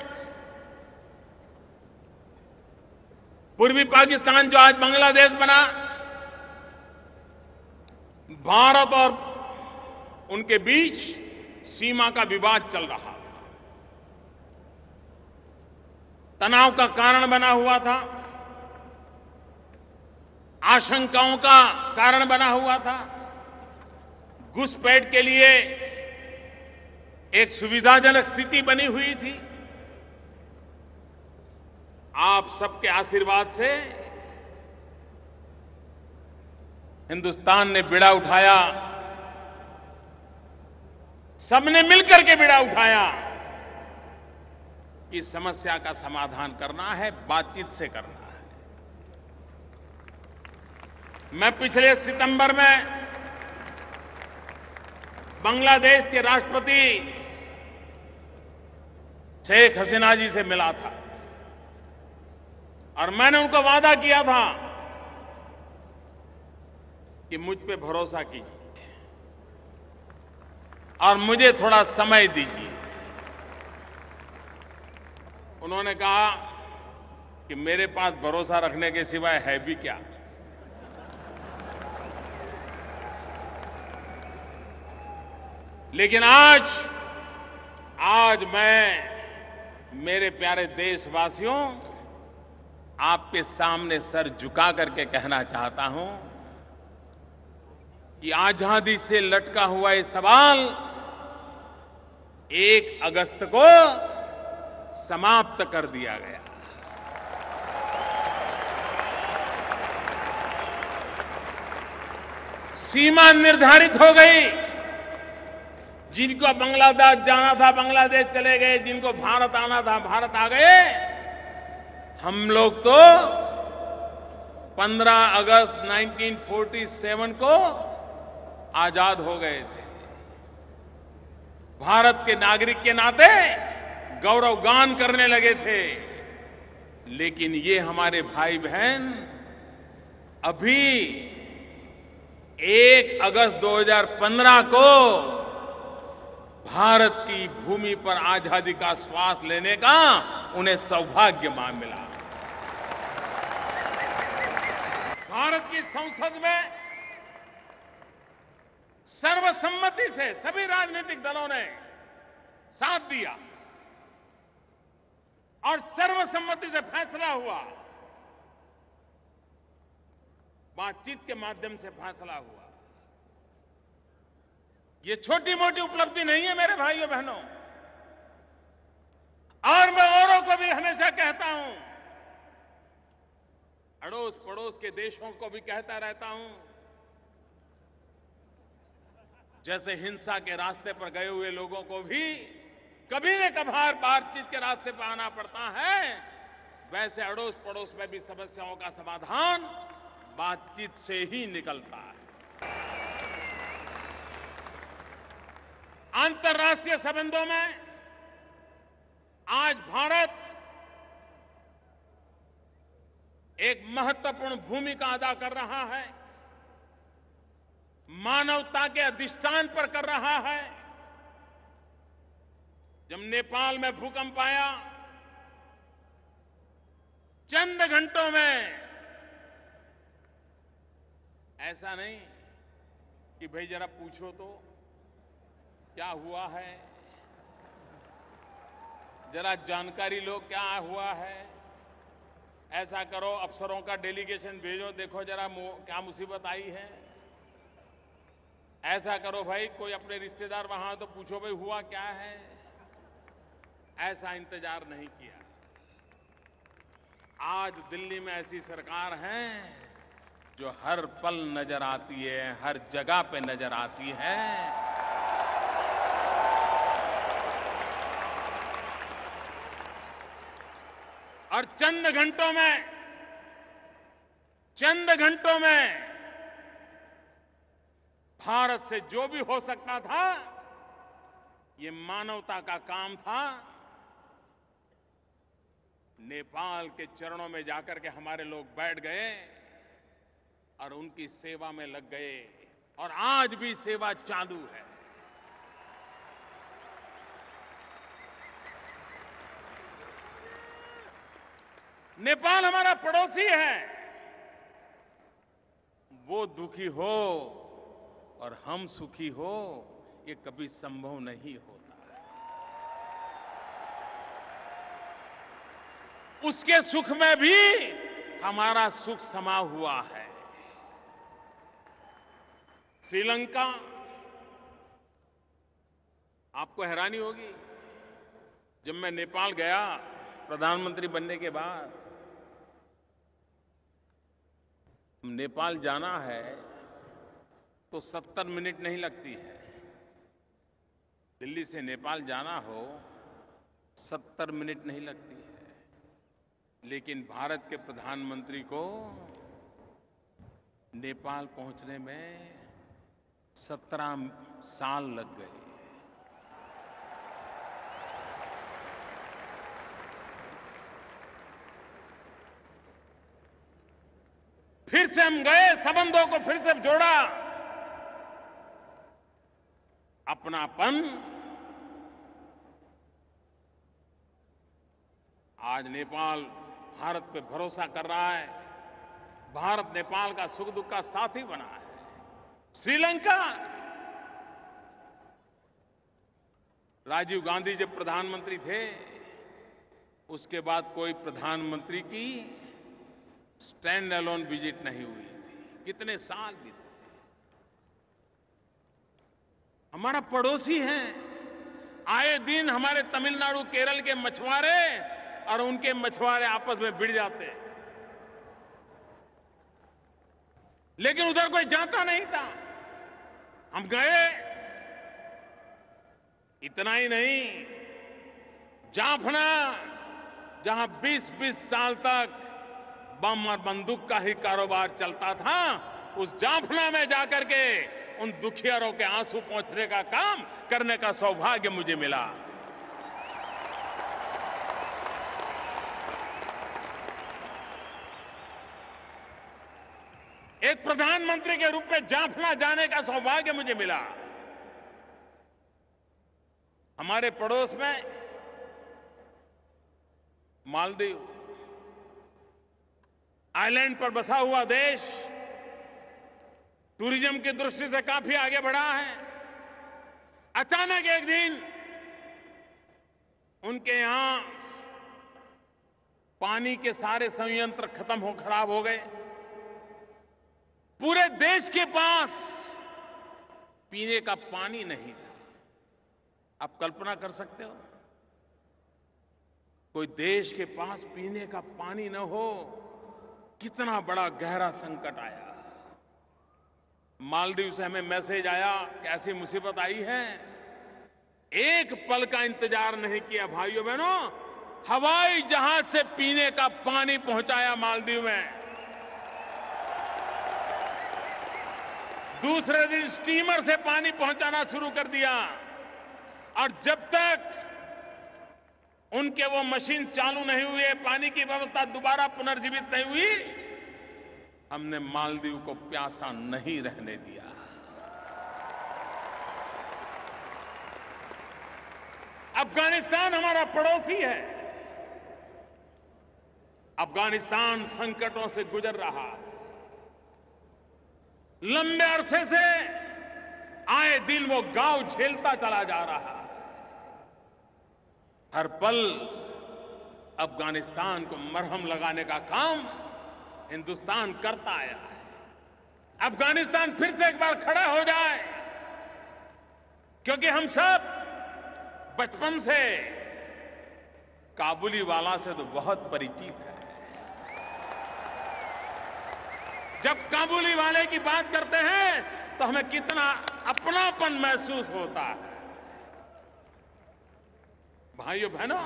पूर्वी पाकिस्तान जो आज बांग्लादेश बना, भारत और उनके बीच सीमा का विवाद चल रहा था, तनाव का कारण बना हुआ था, आशंकाओं का कारण बना हुआ था। घुसपैठ के लिए एक सुविधाजनक स्थिति बनी हुई थी। आप सबके आशीर्वाद से हिंदुस्तान ने बीड़ा उठाया, सबने मिलकर के बीड़ा उठाया कि समस्या का समाधान करना है, बातचीत से करना है। मैं पिछले सितंबर में बांग्लादेश के राष्ट्रपति शेख हसीना जी से मिला था और मैंने उनको वादा किया था कि मुझ पे भरोसा कीजिए और मुझे थोड़ा समय दीजिए। उन्होंने कहा कि मेरे पास भरोसा रखने के सिवाय है भी क्या। लेकिन आज मैं मेरे प्यारे देशवासियों आपके सामने सर झुका करके कहना चाहता हूं कि आजादी से लटका हुआ ये सवाल 1 अगस्त को समाप्त कर दिया गया। सीमा निर्धारित हो गई। जिनको बांग्लादेश जाना था बांग्लादेश चले गए, जिनको भारत आना था भारत आ गए। हम लोग तो 15 अगस्त 1947 को आजाद हो गए थे। भारत के नागरिक के नाते गौरवगान करने लगे थे। लेकिन ये हमारे भाई बहन अभी 1 अगस्त 2015 को भारत की भूमि पर आजादी का श्वास लेने का उन्हें सौभाग्य मिला। भारत की संसद में सर्वसम्मति से सभी राजनीतिक दलों ने साथ दिया और सर्वसम्मति से फैसला हुआ, बातचीत के माध्यम से फैसला हुआ। ये छोटी मोटी उपलब्धि नहीं है मेरे भाइयों बहनों। और मैं औरों को भी हमेशा कहता हूं, अड़ोस पड़ोस के देशों को भी कहता रहता हूं, जैसे हिंसा के रास्ते पर गए हुए लोगों को भी कभी न कभार बातचीत के रास्ते पर आना पड़ता है, वैसे अड़ोस पड़ोस में भी समस्याओं का समाधान बातचीत से ही निकलता है। अंतर्राष्ट्रीय संबंधों में आज भारत एक महत्वपूर्ण भूमिका अदा कर रहा है, मानवता के अधिष्ठान पर कर रहा है। जब नेपाल में भूकंप आया, चंद घंटों में, ऐसा नहीं कि भाई जरा पूछो तो क्या हुआ है, जरा जानकारी लो क्या हुआ है, ऐसा करो अफसरों का डेलीगेशन भेजो, देखो जरा क्या मुसीबत आई है, ऐसा करो भाई कोई अपने रिश्तेदार वहां तो पूछो भाई हुआ क्या है। ऐसा इंतजार नहीं किया। आज दिल्ली में ऐसी सरकार है जो हर पल नजर आती है, हर जगह पे नजर आती है। और चंद घंटों में भारत से जो भी हो सकता था, ये मानवता का काम था, नेपाल के चरणों में जाकर के हमारे लोग बैठ गए और उनकी सेवा में लग गए और आज भी सेवा चालू है। नेपाल हमारा पड़ोसी है, वो दुखी हो और हम सुखी हो, ये कभी संभव नहीं होता। उसके सुख में भी हमारा सुख समा हुआ है। श्रीलंका, आपको हैरानी होगी, जब मैं नेपाल गया प्रधानमंत्री बनने के बाद, नेपाल जाना है तो 70 मिनट नहीं लगती है। दिल्ली से नेपाल जाना हो 70 मिनट नहीं लगती है। लेकिन भारत के प्रधानमंत्री को नेपाल पहुंचने में 17 साल लग गए। फिर से हम गए, संबंधों को फिर से जोड़ा, अपनापन। आज नेपाल भारत पे भरोसा कर रहा है, भारत नेपाल का सुख दुख का साथी बना है। श्रीलंका, राजीव गांधी जब प्रधानमंत्री थे, उसके बाद कोई प्रधानमंत्री की स्टैंड अलोन विजिट नहीं हुई थी। कितने साल बीते। हमारा पड़ोसी है। आए दिन हमारे तमिलनाडु केरल के मछुआरे और उनके मछुआरे आपस में भिड़ जाते, लेकिन उधर कोई जाता नहीं था। हम गए, इतना ही नहीं, जाफना जहां 20-20 साल तक बम और बंदूक का ही कारोबार चलता था, उस जाफना में जाकर के उन दुखियारों के आंसू पोंछने का काम करने का सौभाग्य मुझे मिला। एक प्रधानमंत्री के रूप में जाफना जाने का सौभाग्य मुझे मिला। हमारे पड़ोस में मालदीव आइलैंड पर बसा हुआ देश टूरिज्म की दृष्टि से काफी आगे बढ़ा है। अचानक एक दिन उनके यहां पानी के सारे संयंत्र खराब हो गए। पूरे देश के पास पीने का पानी नहीं था। आप कल्पना कर सकते हो, कोई देश के पास पीने का पानी न हो, कितना बड़ा गहरा संकट आया। मालदीव से हमें मैसेज आया कि ऐसी मुसीबत आई है। एक पल का इंतजार नहीं किया भाइयों बहनों, हवाई जहाज से पीने का पानी पहुंचाया मालदीव में। दूसरे दिन स्टीमर से पानी पहुंचाना शुरू कर दिया, और जब तक उनके वो मशीन चालू नहीं हुई, पानी की व्यवस्था दोबारा पुनर्जीवित नहीं हुई, हमने मालदीव को प्यासा नहीं रहने दिया। अफगानिस्तान हमारा पड़ोसी है। अफगानिस्तान संकटों से गुजर रहा है। लंबे अरसे से आए दिन वो गांव झेलता चला जा रहा है। हर पल अफगानिस्तान को मरहम लगाने का काम हिंदुस्तान करता आया है। अफगानिस्तान फिर से एक बार खड़ा हो जाए, क्योंकि हम सब बचपन से काबुली वाला से तो बहुत परिचित है। जब काबुली वाले की बात करते हैं तो हमें कितना अपनापन महसूस होता है। भाइयों बहनों,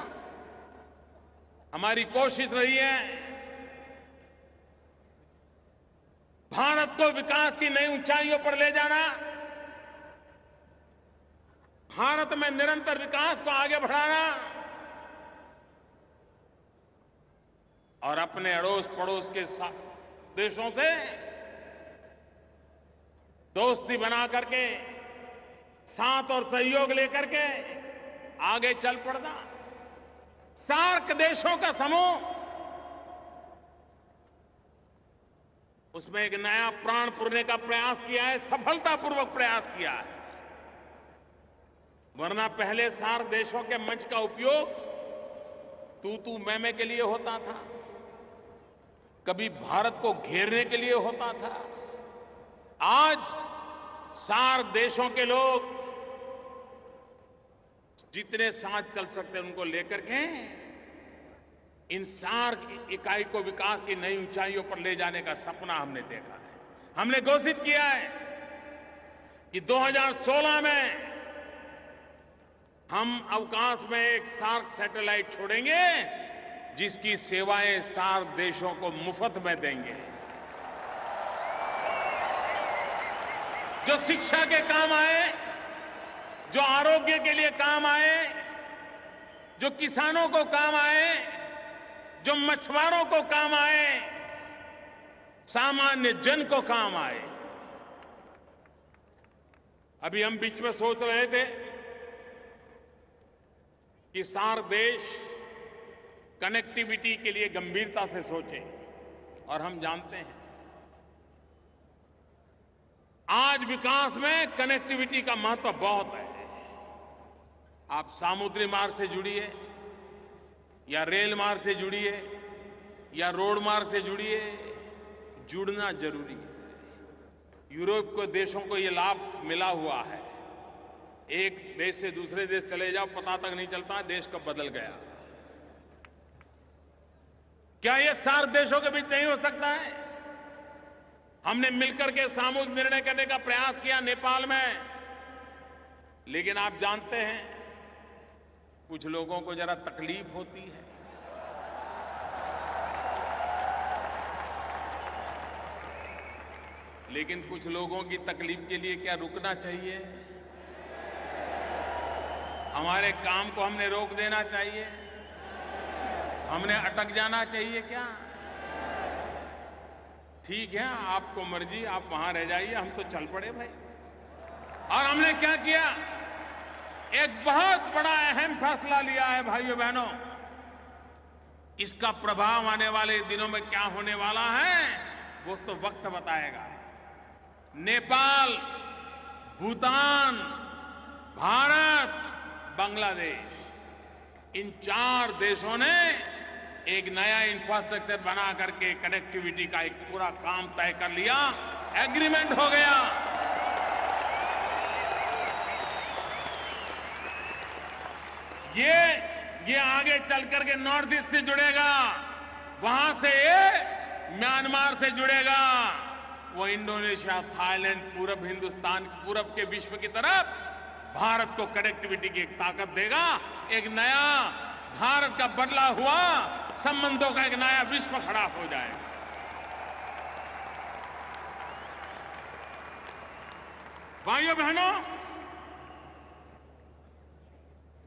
हमारी कोशिश रही है भारत को विकास की नई ऊंचाइयों पर ले जाना, भारत में निरंतर विकास को आगे बढ़ाना, और अपने अड़ोस पड़ोस के देशों से दोस्ती बना करके, साथ और सहयोग लेकर के आगे चल पड़ना। सार्क देशों का समूह, उसमें एक नया प्राण पुरने का प्रयास किया है, सफलतापूर्वक प्रयास किया है। वरना पहले सार्क देशों के मंच का उपयोग तू मैं के लिए होता था, कभी भारत को घेरने के लिए होता था। आज सार्क देशों के लोग जितने साथ चल सकते हैं उनको लेकर के इन सार्क इकाई को विकास की नई ऊंचाइयों पर ले जाने का सपना हमने देखा है। हमने घोषित किया है कि 2016 में हम अवकाश में एक सार्क सैटेलाइट छोड़ेंगे, जिसकी सेवाएं सार्क देशों को मुफ्त में देंगे, जो शिक्षा के काम आए, जो आरोग्य के लिए काम आए, जो किसानों को काम आए, जो मछुआरों को काम आए, सामान्य जन को काम आए। अभी हम बीच में सोच रहे थे कि सार्क देश कनेक्टिविटी के लिए गंभीरता से सोचें, और हम जानते हैं आज विकास में कनेक्टिविटी का महत्व बहुत है। आप समुद्री मार्ग से जुड़िए, या रेल मार्ग से जुड़िए, या रोड मार्ग से जुड़िए, जुड़ना जरूरी है। यूरोप के देशों को ये लाभ मिला हुआ है। एक देश से दूसरे देश चले जाओ, पता तक नहीं चलता देश कब बदल गया। क्या ये सार्क देशों के बीच नहीं हो सकता है? हमने मिलकर के सामूहिक निर्णय करने का प्रयास किया नेपाल में, लेकिन आप जानते हैं कुछ लोगों को जरा तकलीफ होती है। लेकिन कुछ लोगों की तकलीफ के लिए क्या रुकना चाहिए? हमारे काम को हमने रोक देना चाहिए? हमने अटक जाना चाहिए क्या? ठीक है, आपको मर्जी, आप वहां रह जाइए, हम तो चल पड़े भाई। और हमने क्या किया? एक बहुत बड़ा अहम फैसला लिया है भाइयों बहनों। इसका प्रभाव आने वाले दिनों में क्या होने वाला है वो तो वक्त बताएगा। नेपाल, भूटान, भारत, बांग्लादेश, इन 4 देशों ने एक नया इंफ्रास्ट्रक्चर बना करके कनेक्टिविटी का एक पूरा काम तय कर लिया, एग्रीमेंट हो गया। ये आगे चल करके नॉर्थ ईस्ट से जुड़ेगा, वहां से ये म्यांमार से जुड़ेगा, वो इंडोनेशिया, थाईलैंड, पूरब हिंदुस्तान, पूरब के विश्व की तरफ भारत को कनेक्टिविटी की एक ताकत देगा। एक नया भारत का बदला हुआ संबंधों का एक नया विश्व खड़ा हो जाएगा। भाइयों बहनों,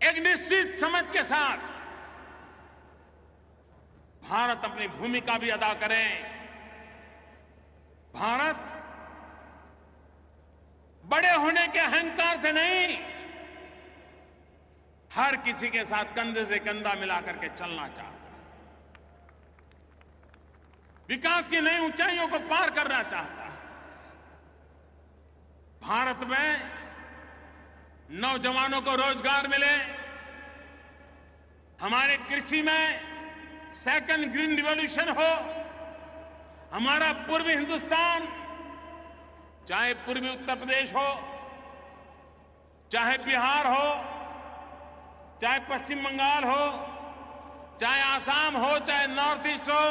एक निश्चित समझ के साथ भारत अपनी भूमिका भी अदा करे। भारत बड़े होने के अहंकार से नहीं, हर किसी के साथ कंधे से कंधा मिलाकर के चलना चाहता है, विकास की नई ऊंचाइयों को पार करना चाहता है। भारत में नौजवानों को रोजगार मिले, हमारे कृषि में सेकंड ग्रीन रिवॉल्यूशन हो, हमारा पूर्वी हिंदुस्तान, चाहे पूर्वी उत्तर प्रदेश हो, चाहे बिहार हो, चाहे पश्चिम बंगाल हो, चाहे आसाम हो, चाहे नॉर्थ ईस्ट हो,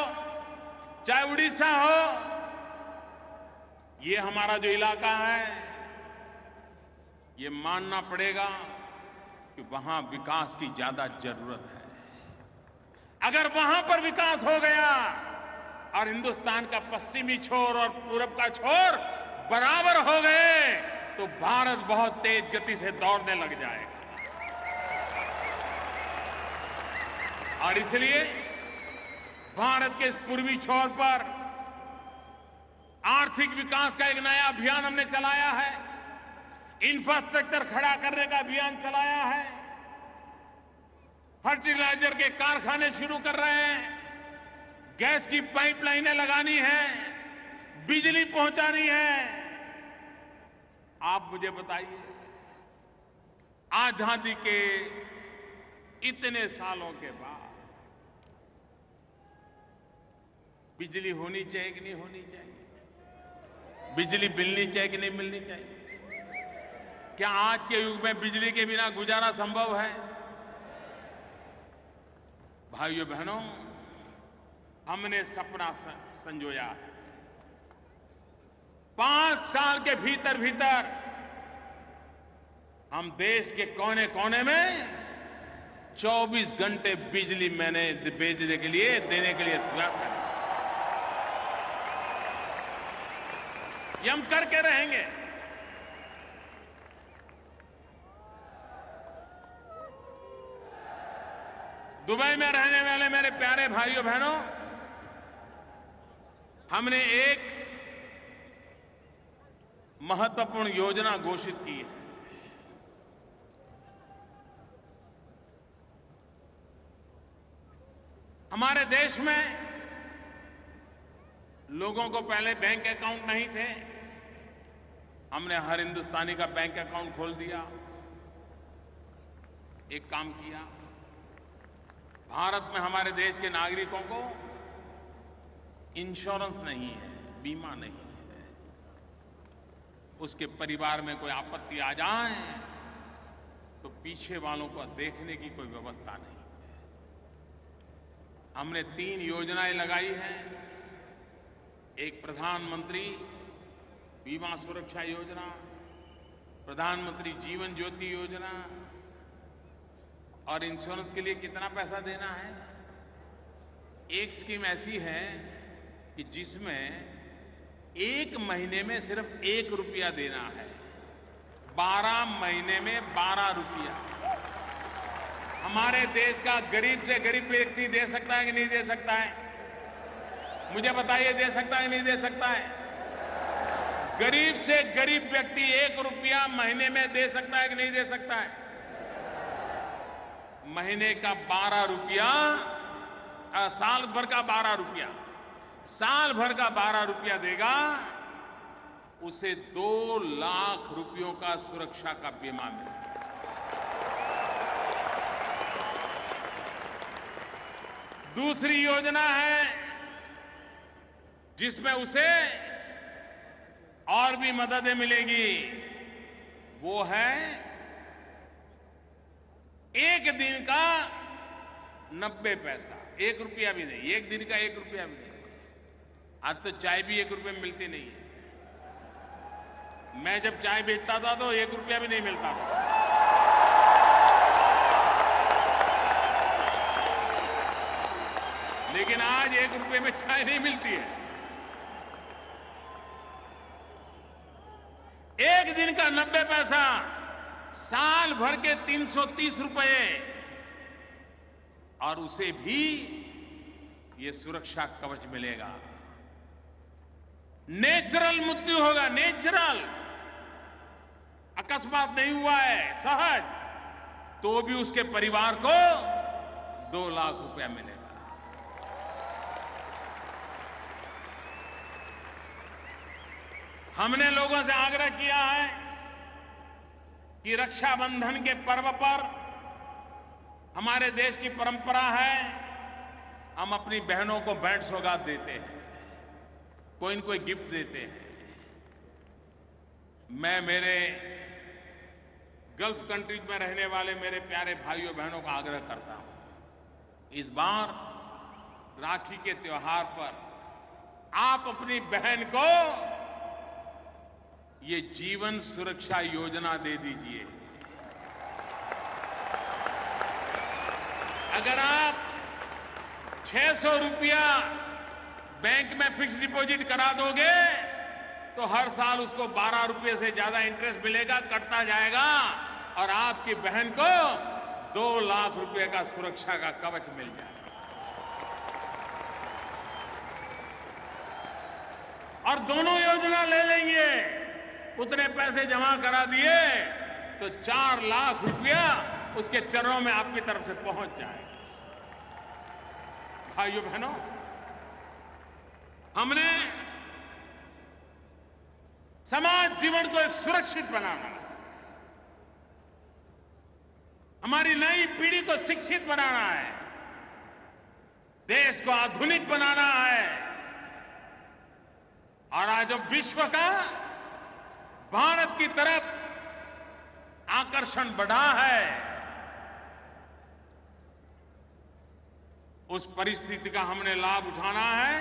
चाहे उड़ीसा हो, ये हमारा जो इलाका है, ये मानना पड़ेगा कि वहां विकास की ज्यादा जरूरत है। अगर वहां पर विकास हो गया और हिंदुस्तान का पश्चिमी छोर और पूरब का छोर बराबर हो गए तो भारत बहुत तेज गति से दौड़ने लग जाएगा। और इसलिए भारत के इस पूर्वी छोर पर आर्थिक विकास का एक नया अभियान हमने चलाया है, इंफ्रास्ट्रक्चर खड़ा करने का अभियान चलाया है, फर्टिलाइजर के कारखाने शुरू कर रहे हैं, गैस की पाइपलाइनें लगानी है, बिजली पहुंचानी है। आप मुझे बताइए, आजादी के इतने सालों के बाद बिजली होनी चाहिए कि नहीं होनी चाहिए? बिजली मिलनी चाहिए कि नहीं मिलनी चाहिए? क्या आज के युग में बिजली के बिना गुजारा संभव है? भाइयों बहनों, हमने सपना संजोया है। 5 साल के भीतर भीतर हम देश के कोने कोने में 24 घंटे बिजली मैंने भेजने के लिए, देने के लिए तैयार करें। ये हम करके रहेंगे। दुबई में रहने वाले मेरे प्यारे भाइयों बहनों, हमने एक महत्वपूर्ण योजना घोषित की है। हमारे देश में लोगों को पहले बैंक अकाउंट नहीं थे, हमने हर हिंदुस्तानी का बैंक अकाउंट खोल दिया। एक काम किया, भारत में हमारे देश के नागरिकों को इंश्योरेंस नहीं है, बीमा नहीं है, उसके परिवार में कोई आपत्ति आ जाए तो पीछे वालों को देखने की कोई व्यवस्था नहीं। हमने 3 योजनाएं लगाई हैं। एक प्रधानमंत्री बीमा सुरक्षा योजना, प्रधानमंत्री जीवन ज्योति योजना, और इंश्योरेंस के लिए कितना पैसा देना है। एक स्कीम ऐसी है कि जिसमें 1 महीने में सिर्फ 1 रुपया देना है, 12 महीने में 12 रुपया। हमारे देश का गरीब से गरीब व्यक्ति दे सकता है कि नहीं दे सकता है? मुझे बताइए, दे सकता है कि नहीं दे सकता है? गरीब से गरीब व्यक्ति 1 रुपया महीने में दे सकता है कि नहीं दे सकता है? महीने का 12 रुपया, साल भर का 12 रुपया, साल भर का 12 रुपया देगा, उसे 2 लाख रुपयों का सुरक्षा का बीमा मिलेगा। दूसरी योजना है जिसमें उसे और भी मददें मिलेगी, वो है 1 दिन का 90 पैसा, 1 रुपया भी नहीं, 1 दिन का 1 रुपया भी नहीं। आज तो चाय भी 1 रुपये में मिलती नहीं है। मैं जब चाय बेचता था तो 1 रुपया भी नहीं मिलता था। लेकिन आज 1 रुपये में चाय नहीं मिलती है। 1 दिन का 90 पैसा, साल भर के 330 रुपए, और उसे भी ये सुरक्षा कवच मिलेगा। नेचुरल मृत्यु होगा, नेचुरल, अकस्मात नहीं हुआ है, सहज, तो भी उसके परिवार को 2 लाख रुपया मिलेगा। हमने लोगों से आग्रह किया है कि रक्षाबंधन के पर्व पर, हमारे देश की परंपरा है, हम अपनी बहनों को भेंट सौगात देते हैं, कोई न कोई गिफ्ट देते हैं। मैं मेरे गल्फ कंट्रीज में रहने वाले मेरे प्यारे भाइयों बहनों का आग्रह करता हूं, इस बार राखी के त्योहार पर आप अपनी बहन को ये जीवन सुरक्षा योजना दे दीजिए। अगर आप 600 रुपया बैंक में फिक्स डिपॉजिट करा दोगे तो हर साल उसको 12 रुपये से ज्यादा इंटरेस्ट मिलेगा, कटता जाएगा, और आपकी बहन को 2 लाख रुपए का सुरक्षा का कवच मिल जाएगा। और दोनों योजना ले लेंगे, उतने पैसे जमा करा दिए तो 4 लाख रुपया उसके चरणों में आपकी तरफ से पहुंच जाएगा। भाइयों बहनों, हमने समाज जीवन को एक सुरक्षित बनाना है, हमारी नई पीढ़ी को शिक्षित बनाना है, देश को आधुनिक बनाना है। और आज जब विश्व का भारत की तरफ आकर्षण बढ़ा है, उस परिस्थिति का हमने लाभ उठाना है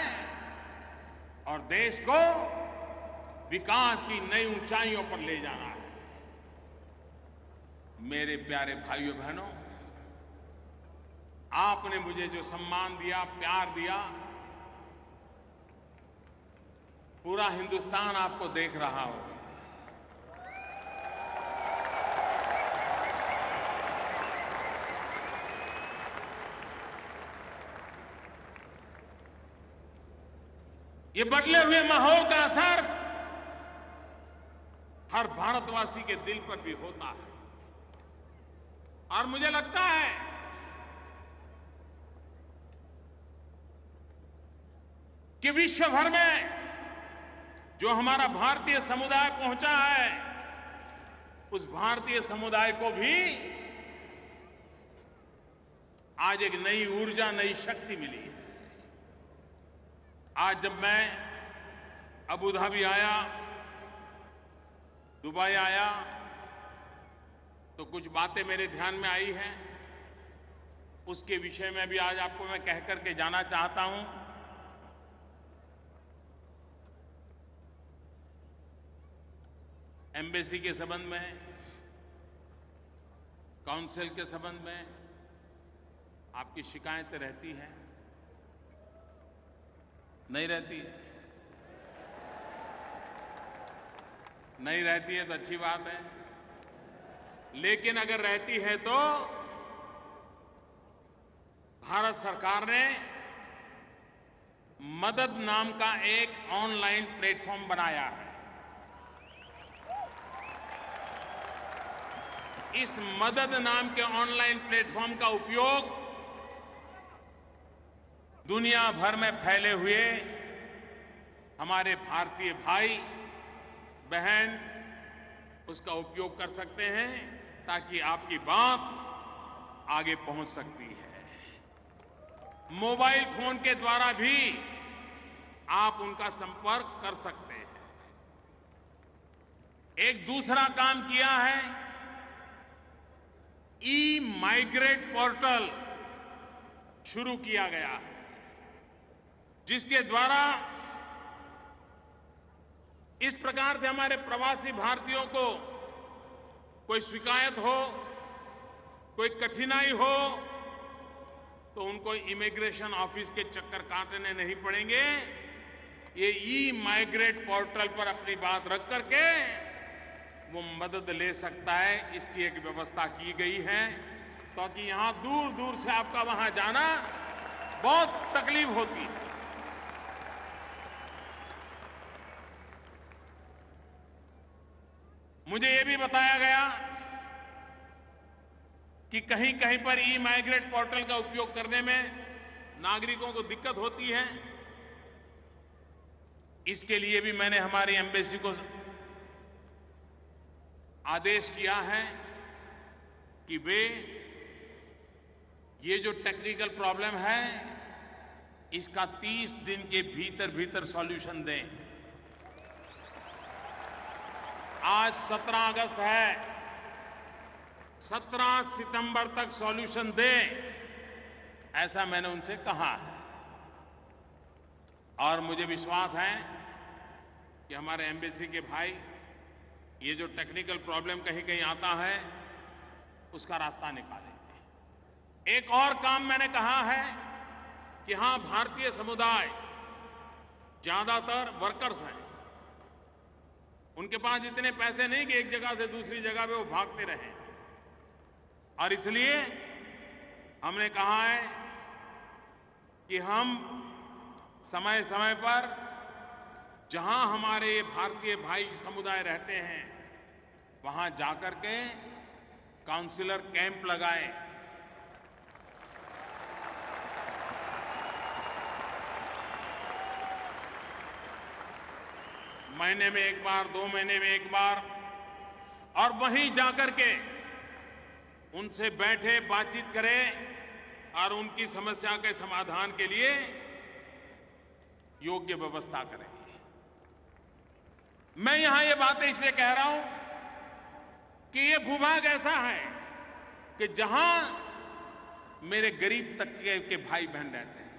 और देश को विकास की नई ऊंचाइयों पर ले जाना है। मेरे प्यारे भाइयों बहनों, आपने मुझे जो सम्मान दिया, प्यार दिया, पूरा हिंदुस्तान आपको देख रहा हो। ये बदले हुए माहौल का असर हर भारतवासी के दिल पर भी होता है। और मुझे लगता है कि विश्व भर में जो हमारा भारतीय समुदाय पहुंचा है, उस भारतीय समुदाय को भी आज एक नई ऊर्जा, नई शक्ति मिली है। आज जब मैं अबू धाबी आया, दुबई आया, तो कुछ बातें मेरे ध्यान में आई हैं, उसके विषय में भी आज आपको मैं कह करके जाना चाहता हूं। एम्बेसी के संबंध में, काउंसिल के संबंध में आपकी शिकायतें रहती हैं? नहीं रहती है? नहीं रहती है तो अच्छी बात है, लेकिन अगर रहती है तो भारत सरकार ने मदद नाम का एक ऑनलाइन प्लेटफॉर्म बनाया है। इस मदद नाम के ऑनलाइन प्लेटफॉर्म का उपयोग दुनिया भर में फैले हुए हमारे भारतीय भाई बहन उसका उपयोग कर सकते हैं, ताकि आपकी बात आगे पहुंच सकती है। मोबाइल फोन के द्वारा भी आप उनका संपर्क कर सकते हैं। एक दूसरा काम किया है, ई माइग्रेट पोर्टल शुरू किया गया है, जिसके द्वारा इस प्रकार से हमारे प्रवासी भारतीयों को कोई शिकायत हो, कोई कठिनाई हो, तो उनको इमिग्रेशन ऑफिस के चक्कर काटने नहीं पड़ेंगे। ये ई माइग्रेट पोर्टल पर अपनी बात रख करके वो मदद ले सकता है। इसकी एक व्यवस्था की गई है, ताकि यहां दूर दूर से आपका वहां जाना बहुत तकलीफ होती है। मुझे ये भी बताया गया कि कहीं कहीं पर ई माइग्रेट पोर्टल का उपयोग करने में नागरिकों को दिक्कत होती है। इसके लिए भी मैंने हमारी एम्बेसी को आदेश किया है कि वे ये जो टेक्निकल प्रॉब्लम है इसका 30 दिन के भीतर भीतर सॉल्यूशन दें। आज 17 अगस्त है, 17 सितंबर तक सॉल्यूशन दें, ऐसा मैंने उनसे कहा है। और मुझे विश्वास है कि हमारे एम्बेसी के भाई ये जो टेक्निकल प्रॉब्लम कहीं कहीं आता है उसका रास्ता निकालेंगे। एक और काम मैंने कहा है कि हां, भारतीय समुदाय ज्यादातर वर्कर्स हैं, उनके पास इतने पैसे नहीं कि एक जगह से दूसरी जगह पे वो भागते रहें, और इसलिए हमने कहा है कि हम समय समय पर जहां हमारे भारतीय भाई समुदाय रहते हैं वहां जाकर के काउंसलर कैंप लगाएं। महीने में एक बार, 2 महीने में एक बार, और वहीं जाकर के उनसे बैठे बातचीत करें और उनकी समस्या के समाधान के लिए योग्य व्यवस्था करें। मैं यहां ये बातें इसलिए कह रहा हूं कि ये भूभाग ऐसा है कि जहां मेरे गरीब तबके के भाई बहन रहते हैं,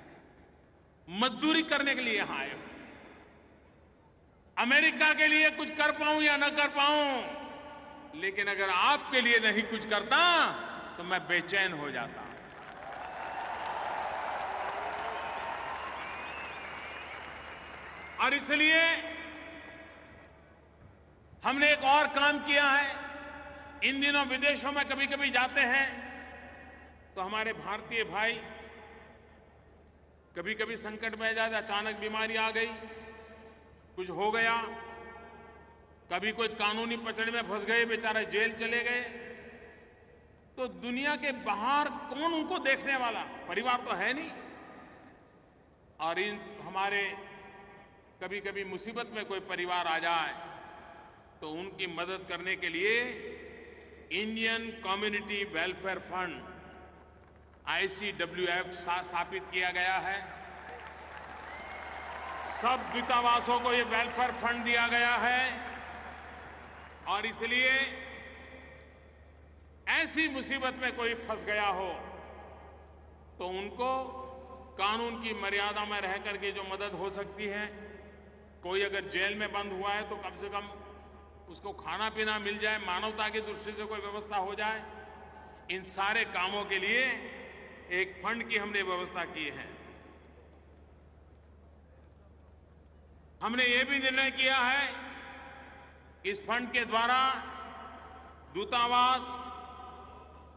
मजदूरी करने के लिए यहां आए हो। अमेरिका के लिए कुछ कर पाऊं या न कर पाऊं, लेकिन अगर आपके लिए नहीं कुछ करता तो मैं बेचैन हो जाता। और इसलिए हमने एक और काम किया है। इन दिनों विदेशों में कभी कभी जाते हैं तो हमारे भारतीय भाई कभी कभी संकट में आ जाते, अचानक बीमारी आ गई, कुछ हो गया, कभी कोई कानूनी पचड़े में फंस गए, बेचारे जेल चले गए, तो दुनिया के बाहर कौन उनको देखने वाला? परिवार तो है नहीं। और इन हमारे कभी कभी मुसीबत में कोई परिवार आ जाए तो उनकी मदद करने के लिए Indian community welfare fund ICWF स्थापित किया गया है। सब दूतावासों को ये वेलफेयर फंड दिया गया है, और इसलिए ऐसी मुसीबत में कोई फंस गया हो तो उनको कानून की मर्यादा में रह करके जो मदद हो सकती है, कोई अगर जेल में बंद हुआ है तो कम से कम उसको खाना पीना मिल जाए, मानवता की दृष्टि से कोई व्यवस्था हो जाए, इन सारे कामों के लिए एक फंड की हमने व्यवस्था की है। हमने ये भी निर्णय किया है इस फंड के द्वारा दूतावास,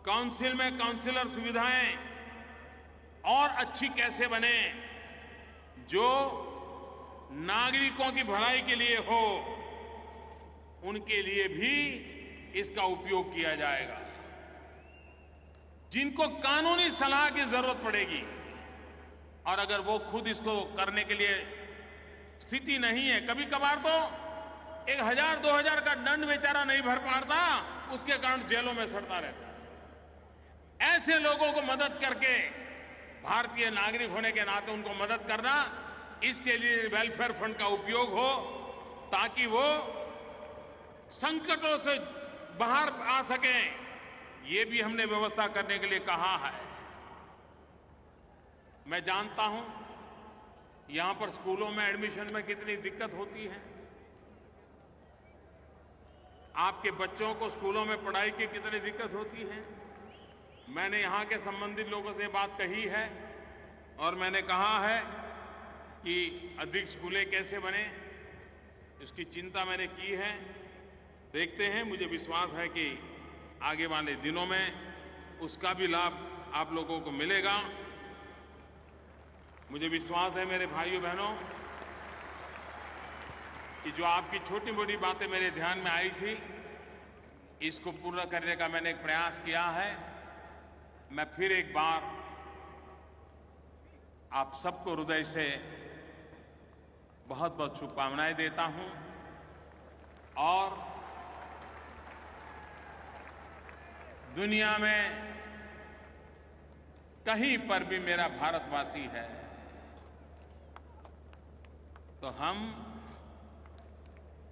काउंसिल में काउंसिलर सुविधाएं और अच्छी कैसे बने, जो नागरिकों की भलाई के लिए हो, उनके लिए भी इसका उपयोग किया जाएगा। जिनको कानूनी सलाह की जरूरत पड़ेगी और अगर वो खुद इसको करने के लिए स्थिति नहीं है, कभी कभार तो 1000-2000 का दंड बेचारा नहीं भर पाता, उसके कारण जेलों में सड़ता रहता है। ऐसे लोगों को मदद करके, भारतीय नागरिक होने के नाते उनको मदद करना, इसके लिए वेलफेयर फंड का उपयोग हो, ताकि वो संकटों से बाहर आ सकें। ये भी हमने व्यवस्था करने के लिए कहा है। मैं जानता हूं यहां पर स्कूलों में एडमिशन में कितनी दिक्कत होती है, आपके बच्चों को स्कूलों में पढ़ाई की कितनी दिक्कत होती है। मैंने यहां के संबंधित लोगों से बात कही है और मैंने कहा है कि अधिक स्कूलें कैसे बने, इसकी चिंता मैंने की है। देखते हैं, मुझे विश्वास है कि आगे वाले दिनों में उसका भी लाभ आप लोगों को मिलेगा। मुझे विश्वास है मेरे भाइयों बहनों कि जो आपकी छोटी मोटी बातें मेरे ध्यान में आई थी, इसको पूरा करने का मैंने एक प्रयास किया है। मैं फिर एक बार आप सबको हृदय से बहुत बहुत शुभकामनाएं देता हूं और दुनिया में कहीं पर भी मेरा भारतवासी है तो हम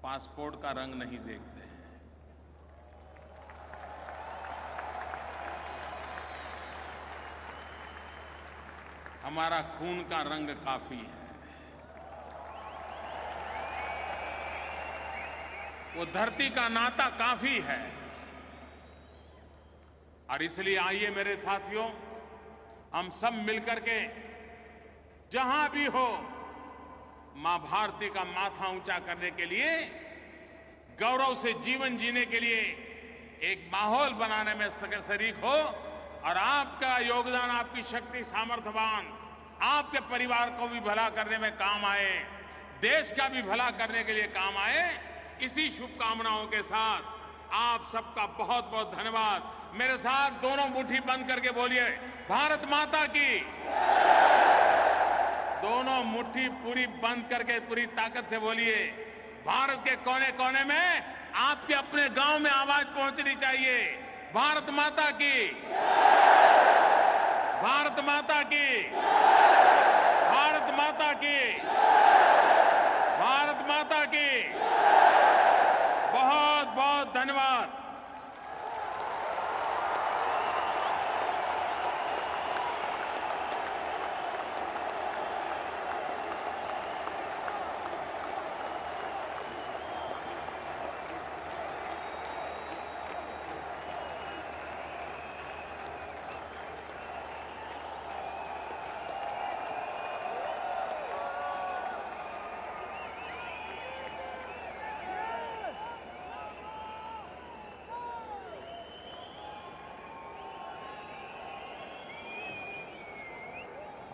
पासपोर्ट का रंग नहीं देखते हैं। हमारा खून का रंग काफी है। वो धरती का नाता काफी है। और इसलिए आइए मेरे साथियों, हम सब मिलकर के जहां भी हो, मां भारती का माथा ऊंचा करने के लिए, गौरव से जीवन जीने के लिए एक माहौल बनाने में शरीक हो। और आपका योगदान, आपकी शक्ति, सामर्थ्यवान, आपके परिवार को भी भला करने में काम आए, देश का भी भला करने के लिए काम आए। इसी शुभकामनाओं के साथ आप सबका बहुत बहुत धन्यवाद। मेरे साथ दोनों मुट्ठी बंद करके बोलिए, भारत माता की। दोनों मुट्ठी पूरी बंद करके पूरी ताकत से बोलिए। भारत के कोने कोने में आपके अपने गांव में आवाज पहुंचनी चाहिए, भारत माता की, भारत माता की, भारत माता की, भारत माता की। बहुत बहुत धन्यवाद।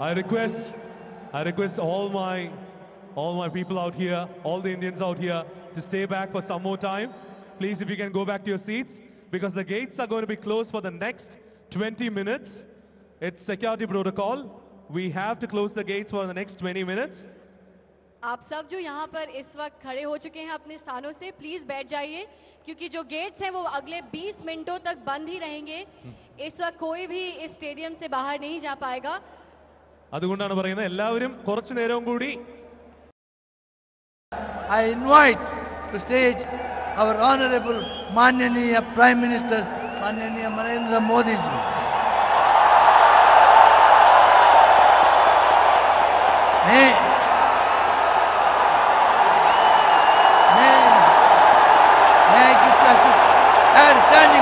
I request all my people out here, all the Indians out here, to stay back for some more time. Please, if you can go back to your seats, because the gates are going to be closed for the next 20 minutes. It's security protocol. We have to close the gates for the next 20 minutes. आप सब जो यहाँ पर इस वक्त खड़े हो चुके हैं अपने स्थानों से, प्लीज बैठ जाइए, क्योंकि जो गेट्स हैं वो अगले 20 मिनटों तक बंद ही रहेंगे। इस वक्त कोई भी इस स्टेडियम से बाहर नहीं जा पाएगा। അതുകൊണ്ടാണ് പറയുന്നത് എല്ലാവരും കുറച്ചു നേരവും കൂടി I invite to stage our honorable Mananiya Prime Minister Mananiya Narendra Modi ji.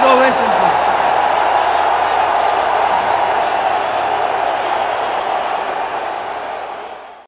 ovation, please.